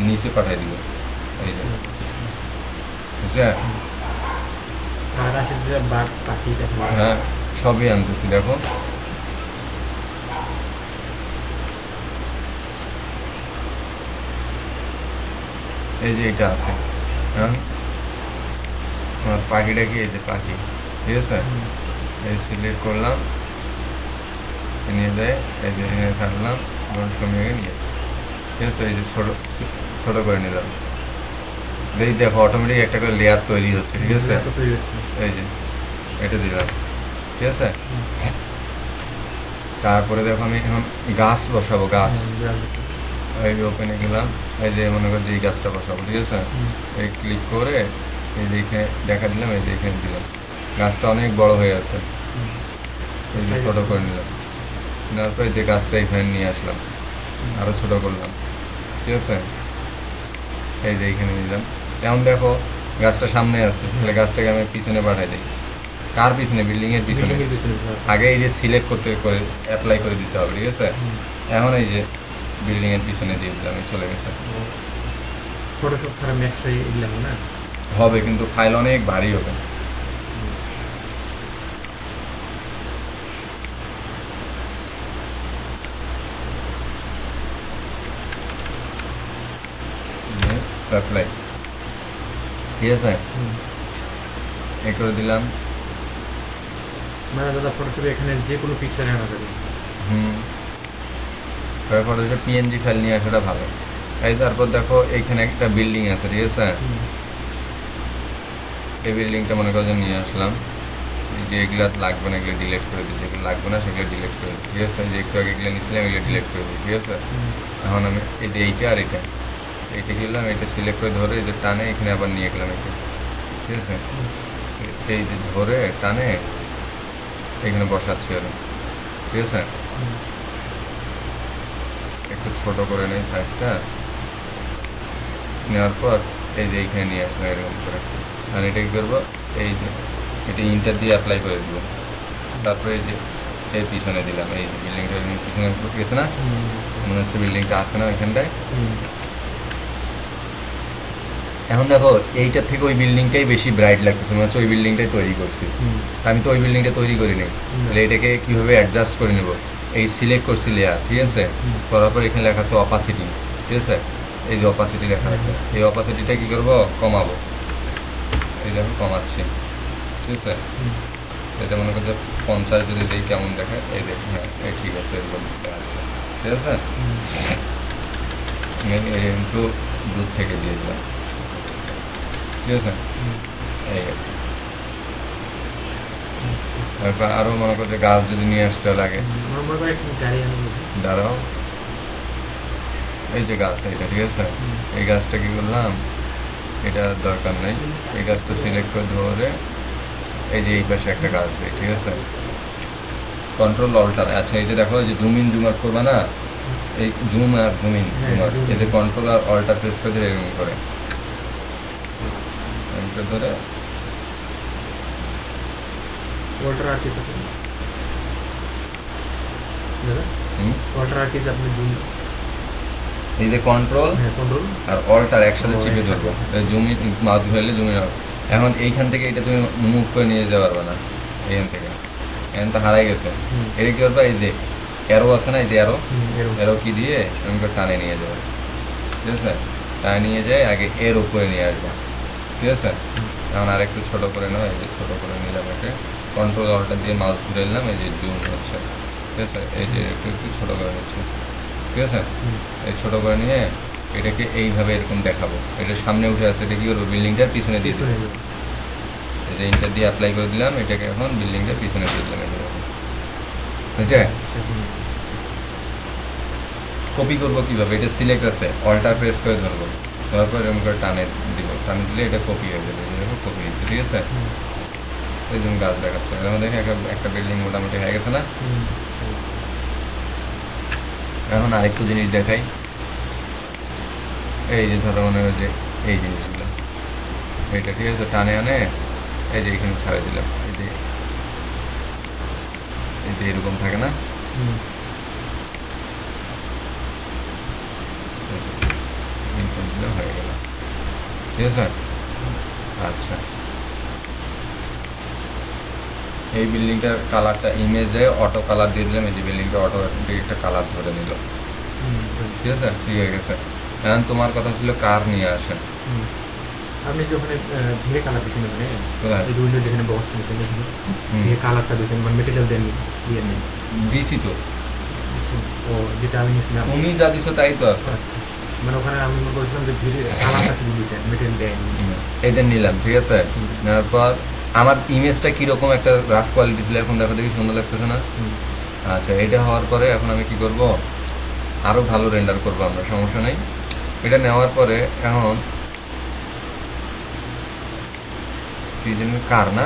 নিচে পাঠাই দিব, এই যে, বুঝছে? আর আসে যে বাঘ পাখি দেখা যায়। হ্যাঁ, সবই আনতেছি, দেখো। এই যে এটা আছে, হ্যাঁ, আমার পাখিটা কি, এই যে পাখি, ঠিক আছে? এই সিলেক্ট করলাম, নিয়ে যায়, এই যে এনে থাকলাম, সঙ্গে নিয়ে আসি, ঠিক আছে? এই যে ছোটো করে নিলাম, এই দেখো অটোমেটিক একটা করে লেয়ার তৈরি হচ্ছে, ঠিক আছে? এই যে এটা দিলাম, ঠিক আছে? তারপরে দেখো আমি এখন গাছ বসাবো, গাছ। এই যে ওপেনে গেলাম, এই যে মনে করছি এই গাছটা বসাবো, ঠিক আছে? এই ক্লিক করে এই যে এখানে দেখা দিলাম, এই যে এখানে দিলাম, গাছটা অনেক বড় হয়ে আছে, এই যে ছোটো করে নিলাম, নেওয়ার পরে যে গাছটা এখানে নিয়ে আসলাম, আরও ছোটো করলাম, ঠিক আছে? এই যে এইখানে নিলাম। এখন দেখো গাছটা সামনে আছে, তাহলে গাছটাকে আমি পিছনে পাঠাই দিই। কার পিছনে? বিল্ডিংয়ের পিছনে। আগে এই যে সিলেক্ট করতে করে অ্যাপ্লাই করে দিতে হবে, ঠিক আছে? এখন এই যে বিল্ডিংয়ের পিছনে দিয়ে দিলাম, চলে গেছে। ফটোশপ ছাড়া ম্যাক্সে দিলাম না? হবে, কিন্তু ফাইল অনেক ভারী হবে। অ্যাপ্লাই, ঠিক আছে? এ করে দিলাম। মানে দাদা ফটোশপে এখানে যে কোনো পিকচার আনা যাবে? ফটোশপ পিএনজি ফাইল নিয়ে আসাটা ভালো। এই তারপর দেখো এইখানে একটা বিল্ডিং আছে, ঠিক আছে? এই বিল্ডিংটা মনে করো যে নিয়ে আসলাম, এই যে এগুলো লাগবে না এগুলো ডিলিট করে দিই, যেগুলো লাগবে না সেগুলো ডিলিট করে দিই, ঠিক আছে। যে একটু আগে এগুলো নিয়েছিলাম এগুলো ডিলিট করে দিই, ঠিক আছে। এখন আমি এই যে এইটা আর এইটা গেলাম, এটা সিলেক্ট করে ধরে এই যে টানে এখানে আবার নিয়ে গেলাম এটা, ঠিক আছে। এই যে ধরে টানে এখানে বসাচ্ছি আর, ঠিক আছে। একটু ছোট করে নেই সাইজটা, নেওয়ার পর এই যে এইখানে নিয়ে আসলাম এরকম করে। আর এটা কী করবো, এই যে এটা ইন্টার দিয়ে অ্যাপ্লাই করে দেবো, তারপরে এই যে এর পিছনে দিলাম, এই যে বিল্ডিংটা পিছনে গেছে না, মনে হচ্ছে বিল্ডিংটা আসছে না ওইখানটায়। এখন দেখো এইটার থেকে ওই বিল্ডিংটাই বেশি ব্রাইট লাগতেছে, মনে হচ্ছে ওই বিল্ডিংটাই তৈরি করছি। আমি তো ওই বিল্ডিংটা তৈরি করি নাই, তাহলে এটাকে কীভাবে অ্যাডজাস্ট করে নেব, এই সিলেক্ট করছি লেয়ার, ঠিক আছে। করার পর এখানে লেখা আছে অপাসিটি, ঠিক আছে। এই যে অপাসিটি লেখা আছে, এই অপাসিটিটা কী করবো, কমাবো। এই দেখো কমাচ্ছি, ঠিক আছে। এটা মনে করছে 50 যদি দিই কেমন দেখে, এই দেখ, হ্যাঁ এই ঠিক আছে, এরকম দেখাচ্ছে, ঠিক আছে। একটু দূর থেকে দিয়ে দিলাম, ঠিক আছে। এই তারপর আরও মনে করছে গাছ যদি নিয়ে আসতে লাগে, দাঁড়াও, এই যে গাছ এইটা, ঠিক আছে। এই গাছটা কি করলাম, এটা দরকার নেই, এই গাছটা সিলেক্ট করে ধরে এই যে এই পাশে একটা গাছ দেয়, ঠিক আছে। কন্ট্রোল অল্টার, আচ্ছা এই যে দেখো এই যে জুম ইন জুম আউট করবা না, এই জুম আর জুম ইন জুম আউট, এতে কন্ট্রোল আর অল্টার প্রেস করে এরকম করে ধরে এই যে কন্ট্রোল আর অল্টার একসাথে চিপে ধরবো, জুম ইন মাউস ধরলে জুম ইন আউট। এখন এইখান থেকে এটা তুমি মুভ করে নিয়ে যেতে পারবে না, এইখান থেকে এখন তো হারাই গেছে। এটা কি করবা, এই যে অ্যারো আছে না, এই যে অ্যারো কি দিয়ে আমি টানে নিয়ে যাবো, ঠিক আছে। টানে নিয়ে যায় আগে এর উপরে নিয়ে আসবো, ঠিক আছে। এখন আর একটু ছোটো করে নেবো, এই যে ছোটো করে নিলাম, একে কন্ট্রোল অল্টার দিয়ে মাউস ঘুরে নিলাম, এই যে জুম হচ্ছে, ঠিক আছে। এই যে একটু একটু ছোটো করে নিচ্ছি, ঠিক আছে। এই ছোটো করে নিয়ে এটাকে এইভাবে এরকম দেখাবো, এটা সামনে উঠে আসছে, এটা কী করবো, বিল্ডিংটার পিছনে দিয়ে দেবো, এই যে ইন্টার দিয়ে অ্যাপ্লাই করে দিলাম, এটাকে এখন বিল্ডিংটার পিছনে দিয়ে দিলাম, বুঝছে। কপি করবো কীভাবে, এটা সিলেক্ট আছে, অল্টার প্রেস করে ধরবো, তারপর এরকম করে টানে দিব, টানে দিলে এটা কপি হয়ে যাবে, এরকম কপি হয়েছে, ঠিক আছে। এই জন্য গাছ দেখাচ্ছে, এখন দেখে একটা বিল্ডিং মোটামুটি হয়ে গেছে না। এখন আরেকটু জিনিস দেখাই, এই যে ধরো মনে হয় যে এই জিনিসগুলো, এইটা ঠিক আছে, টানে আনে এই যে এখানে ছাড়ে দিলাম, এই যে এরকম থাকে না, হয়ে গেল, ঠিক আছে। আচ্ছা এই বিল্ডিংটার কালারটা ইমেজে অটো কালার দিয়ে দিলাম, এই যে বিল্ডিংটা অটোমেটিক একটা কালার ধরে নিল, ঠিক আছে, ঠিক হয়ে গেছে। এখন তোমার কথা ছিল কার নিয়ে আসেন, আপনি যখন ভিড়ে কালার দিয়েছেন, মানে এই উইন্ডো যেখানে বক্স ভিড়ে কালারটা দিয়েছেন, মানে মেটেরিয়াল দেন দিয়ে নেই দিছি তো, ও যেটা আমি নিয়েছিলাম তুমি যা দিছো তাই তো। আচ্ছা, মানে ওখানে আমি বলছিলাম যে ভিড়ে কালারটা কি দিয়েছেন, মেটেরিয়াল দেয়নি, এইটা নিলাম, ঠিক আছে। নেওয়ার পর আমার ইমেজটা কীরকম একটা রাফ কোয়ালিটি দিলে এখন দেখো দেখি সুন্দর লাগতেছে না। আচ্ছা এটা হওয়ার পরে এখন আমি কি করব, আরও ভালো রেন্ডার করবো আমরা, সমস্যা নেই। এটা নেওয়ার পরে এখন কি যেন কার না,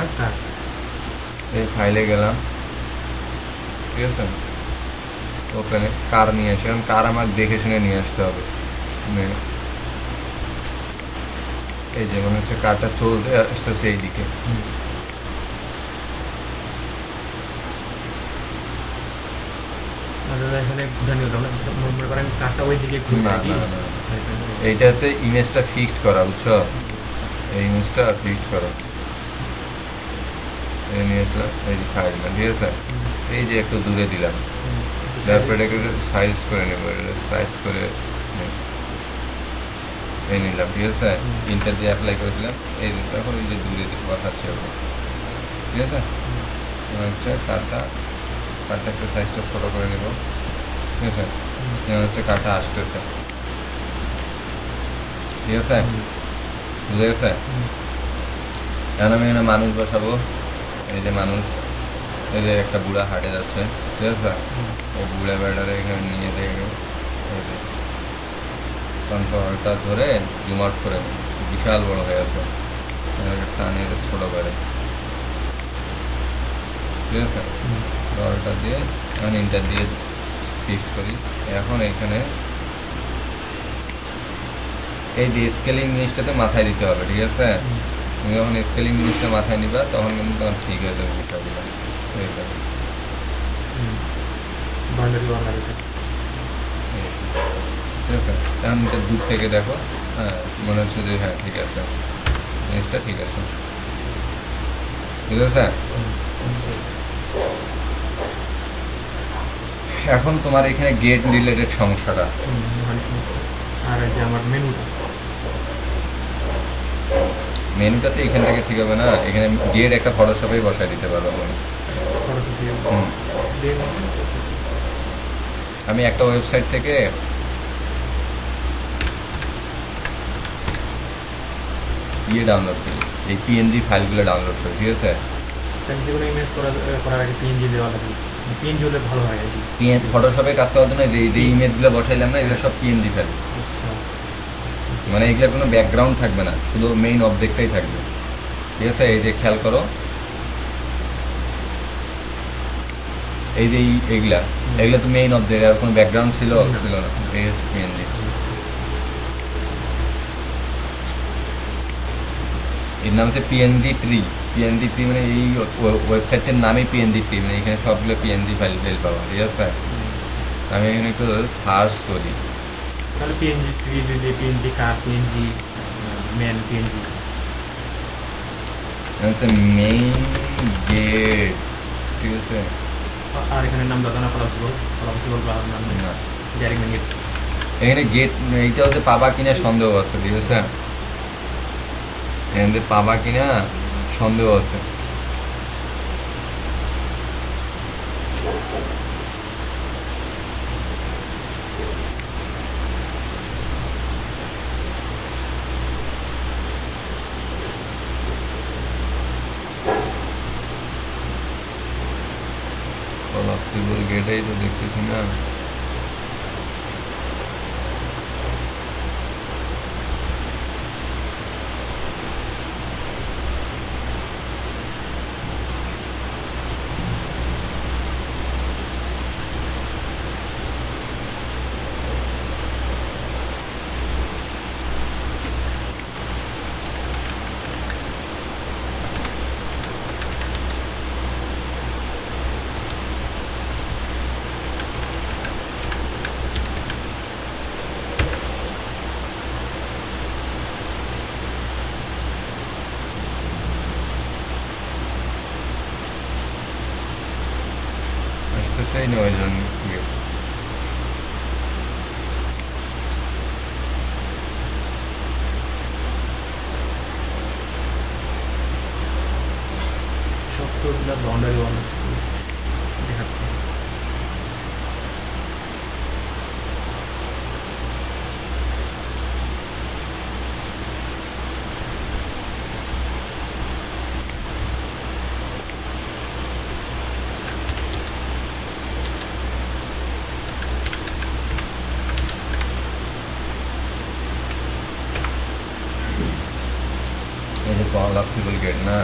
এই ফাইলে গেলাম, ঠিক আছে, ওখানে কার নিয়ে আসে, এখন কার আমার দেখে শুনে নিয়ে আসতে হবে। এই যে মনে হচ্ছে কারটা চলতে আসতেছে এইদিকে, এইটাতে ইমেজটা ফিক্সড করা, বুঝছো, এই ইমেজটা ফিক্সড করা, এই নিয়ে আসলাম, এই যে ছাড় দিলাম, ঠিক আছে। এই যে একটু দূরে দিলাম, তারপরে এটাকে সাইজ করে নেবো, সাইজ করে এই নিলাম, ঠিক আছে। ইন্টার দিয়ে অ্যাপ্লাই করে দিলাম, এই এখন এই যে দূরে দিতে পাঠাচ্ছি এখন, ঠিক আছে। হচ্ছে কারটা একটু সাইজটা ছোটো করে নেব, ঠিক আছে। হচ্ছে কারটা আসতেছে, ঠিক আছে, বুঝে গেছে। এখন আমি এখানে মানুষ বসাবো, এই যে মানুষ, এই যে একটা বুড়া হাঁটে যাচ্ছে, ঠিক আছে? এই বুড়া বেড়ারে এখানে নিয়ে দেখে কনফার্মটা ধরে জুম আউট করে নেব। বিশাল বড় হয়ে আছে, টানে এটা ছোটো করে, ঠিক আছে? বড়টা দিয়ে এখন ইন্টার দিয়ে ফিক্সড করি। এখন এইখানে এই যে স্কেলিং জিনিসটাতে মাথায় দিতে হবে, ঠিক আছে? তুমি যখন স্কেলিং জিনিসটা মাথায় নিবা তখন কিন্তু তখন ঠিক হয়ে যাবে বিষয়গুলো, হয়ে যাবে। বাউন্ডারি বাউন্ডারি ঠিক আছে, এখন এটা দূর থেকে দেখো, হ্যাঁ মনে হচ্ছে যে হ্যাঁ ঠিক আছে, জিনিসটা ঠিক আছে, ঠিক আছে? এখন তোমার এখানে গেট রিলেটেড সমস্যাটা, আর এই যে আমার মেনুটা মেনুটাতে এখান থেকে ঠিক হবে না, এখানে গেট একটা ফটোশপেই বসায় দিতে পারবো আমি। সরস্বতী হুম। আমি একটা ওয়েবসাইট থেকে ডাউনলোড করি, এই পিএনজি ফাইলগুলো ডাউনলোড করি, ঠিক আছে? যেগুলো ইমেজ করার আগে পিএনজি দেওয়া লাগে, পিএনজি হলে ভালো হয় আর কি। ফটোশপে কাজ করার জন্য যে ইমেজগুলো বসাইলাম না, এগুলো সব পিএনজি ফাইল, আচ্ছা মানে এগুলোর কোনো ব্যাকগ্রাউন্ড থাকবে না, শুধু মেইন অবজেক্টটাই থাকবে, ঠিক আছে? এই যে খেয়াল করো, এই যে এইগুলা এগুলা তো মেইন অবজেক্ট, আর কোনো ব্যাকগ্রাউন্ড ছিল ছিল না, এই হচ্ছে পিএনজি। এর নাম হচ্ছে পিএনজি ট্রি। পিএনজি ট্রি মানে এই ওয়েবসাইটের নামই পিএনজি ট্রি, মানে এখানে সবগুলো পিএনজি ফাইল পাওয়া, ঠিক আছে? আমি এখানে একটু সার্চ করি, তাহলে পিএনজি থ্রি যদি পিএনজি কার পিএনজি মেন পিএনজি হচ্ছে মেইন গেট, ঠিক আছে? আর এখানে নাম দাদা না ফলাপসিবল বা নাম না, ডাইরেক্ট মেন গেট। এখানে গেট এইটা হচ্ছে পাবা কিনা সন্দেহ আছে, ঠিক আছে? এখানে পাবা কিনা সন্দেহ আছে। কলাপসিবল গেটেই তো দেখতেছি না। আসতেছেই না ওই জন্য গেট। সবগুলো বাউন্ডারি দেখাচ্ছে। এই যে কলাপসিবল গেট না,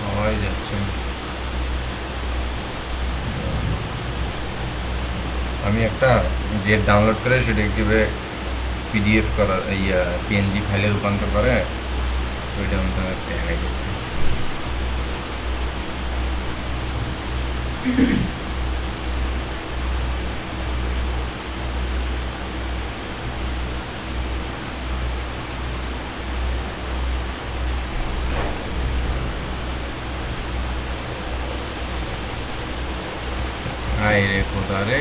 পাওয়াই যাচ্ছে না। আমি একটা গেট ডাউনলোড করে সেটা কিভাবে পিডিএফ করা পিএনজি ফাইলে রূপান্তর করে ওইটা আমি তোমাকে দেখাই দিচ্ছি। হাই রে খোদা রে,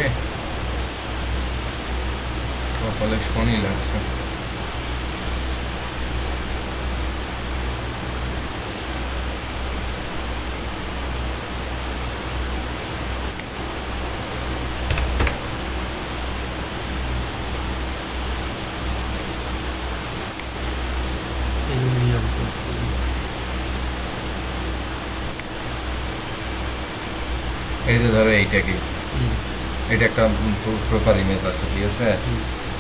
কপালে শনি লাগছে। অ্যালুমিনিয়াম করছি। এই যে ধরো এইটা কি, এটা একটা প্রপার ইমেজ আছে, ঠিক আছে?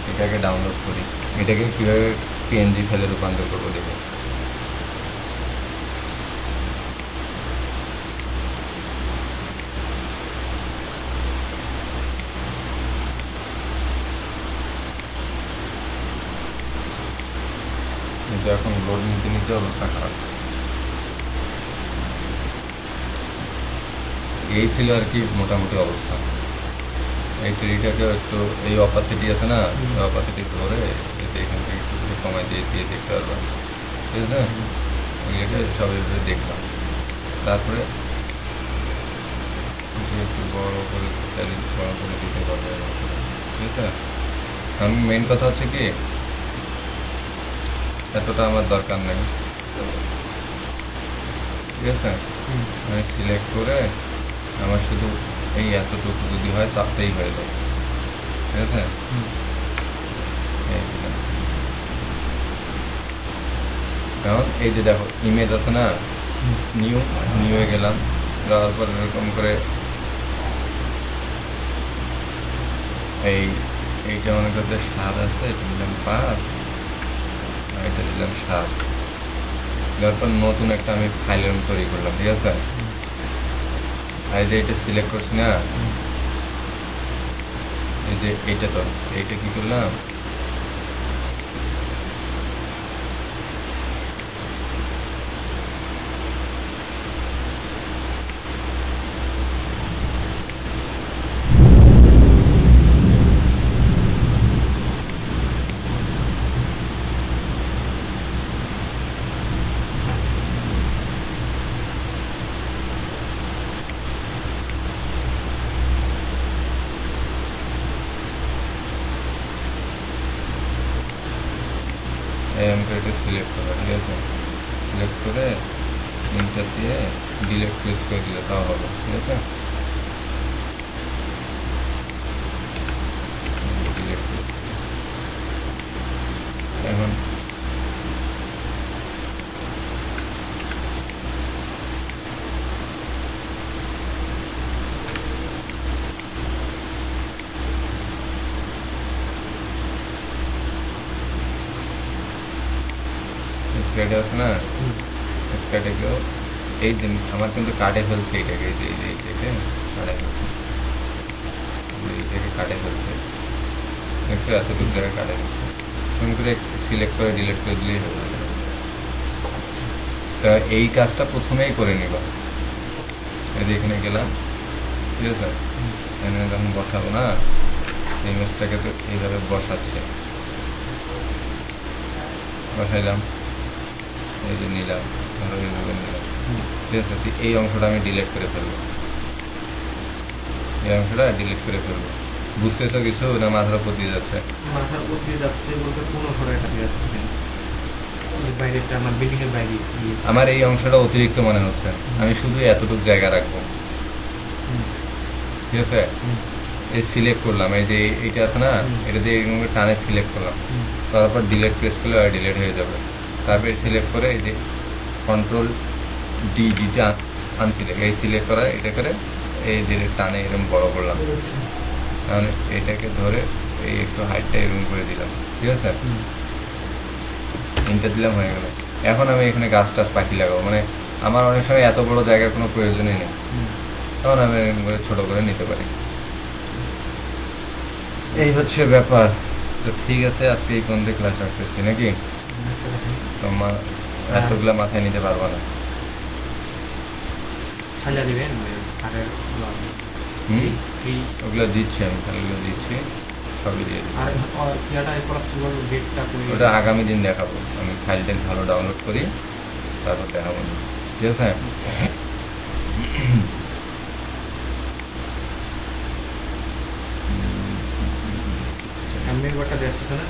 এটাকে ডাউনলোড করি, এটাকে কীভাবে পিএনজি ফাইলে রূপান্তর করবো দেখো। কিন্তু এখন লোড নিতে নিতে অবস্থা খারাপ। এই ছিল আর কি মোটামুটি অবস্থা। এই ট্রিটাকে একটু, এই অপাসিটি আছে না, অপাসিটি ধরে যাতে এখান থেকে একটু একটু কমাই দিয়ে দিয়ে দেখতে পারবেন, ঠিক আছে? এগুলোকে সব এভাবে দেখলাম, তারপরে একটু বড় করে চ্যালেঞ্জ বড় করে দিতে পারবে, ঠিক আছে? কারণ মেন কথা হচ্ছে কি, এতটা আমার দরকার নেই, ঠিক আছে? আমি সিলেক্ট করে আমার শুধু এই এতটুকু যদি হয় তাতেই হয়ে যায়, ঠিক আছে? এই দিলাম। কারণ এই যে দেখো ইমেজ আছে না, নিউয়ে গেলাম, যাওয়ার পর এরকম করে এইটা মনে করতে 7 আছে, এটা দিলাম 5, আর এটা দিলাম 7। দেওয়ার পর নতুন একটা আমি ফাইলের তৈরি করলাম, ঠিক আছে? আর এই যে এটা সিলেক্ট করছি না, এই যে এইটা, তো এইটা কি করলাম, আমি করে এটা সিলেক্ট করবো, ঠিক আছে? সিলেক্ট করে ইনটা দিয়ে ডিলেট প্রেস করে দিলে তাও হবে, ঠিক আছে? ডিলেট প্রেস এখন স্প্রেডে আছে না, স্প্রেডেকেও এই দিন আমার কিন্তু কাটে ফেলছে এইটাকে, এই যে এইটাকে কাটে ফেলছে, এইটাকে কাটে ফেলছে, দেখছো? এতটুকু জায়গায় কাটে ফেলছে। ফোন করে সিলেক্ট করে ডিলিট করে দিলেই হয়ে যাবে। তা এই কাজটা প্রথমেই করে নিবা। এই যে এখানে গেলাম, ঠিক আছে? এখানে যখন বসাবো না, ইমেজটাকে তো এইভাবে বসাচ্ছে, বসাইলাম, এই যে নিলাম, ধরো এইভাবে নিলাম, ঠিক আছে? এই অংশটা আমি ডিলিট করে ফেলবো, এই অংশটা ডিলিট করে ফেলবো। বুঝতেছো কিছু, না মাথার উপর দিয়ে যাচ্ছে? মাথার উপর দিয়ে যাচ্ছে বলতে 1500 টাকা দিয়ে যাচ্ছে, বাইরেটা আমার বিল্ডিং এর বাইরে দিয়ে। আমার এই অংশটা অতিরিক্ত মনে হচ্ছে, আমি শুধু এতটুকু জায়গা রাখবো, ঠিক আছে? এই সিলেক্ট করলাম, এই যে এইটা আছে না, এটা দিয়ে এরকম করে টানে সিলেক্ট করলাম, তারপর ডিলিট প্রেস করলে আর ডিলিট হয়ে যাবে। তারপরে সিলেক্ট করে এই যে কন্ট্রোল ডিতে আনসিলেক্ট, এই সিলেক্ট করা, এটা করে এই যে টানে এরকম বড় করলাম, তাহলে এটাকে ধরে এই একটু হাইটটা এরকম করে দিলাম, ঠিক আছে? ইনটা দিলাম, হয়ে গেল। এখন আমি এখানে গাছ টাছ পাখি লাগাবো, মানে আমার অনেক সময় এত বড় জায়গার কোনো প্রয়োজনই নেই, তখন আমি এরকম করে ছোটো করে নিতে পারি। এই হচ্ছে ব্যাপার। তো ঠিক আছে, আজকে এই পর্যন্ত ক্লাস রাখতেছি নাকি? তোমার এতগুলা মাথায় নিতে পারবো না। দিবেন আর হুম ফ্রি ওগুলো দিচ্ছি, আমি খালিগুলো দিচ্ছি, সবই দিয়ে দিচ্ছি। আর ইয়াটা এরপর ডেটটা করে ওটা আগামী দিন দেখাবো, আমি ফাইলটা ভালো ডাউনলোড করি তারপর দেখাবো, ঠিক আছে? মেম্বারটা দিয়ে আসতেছে না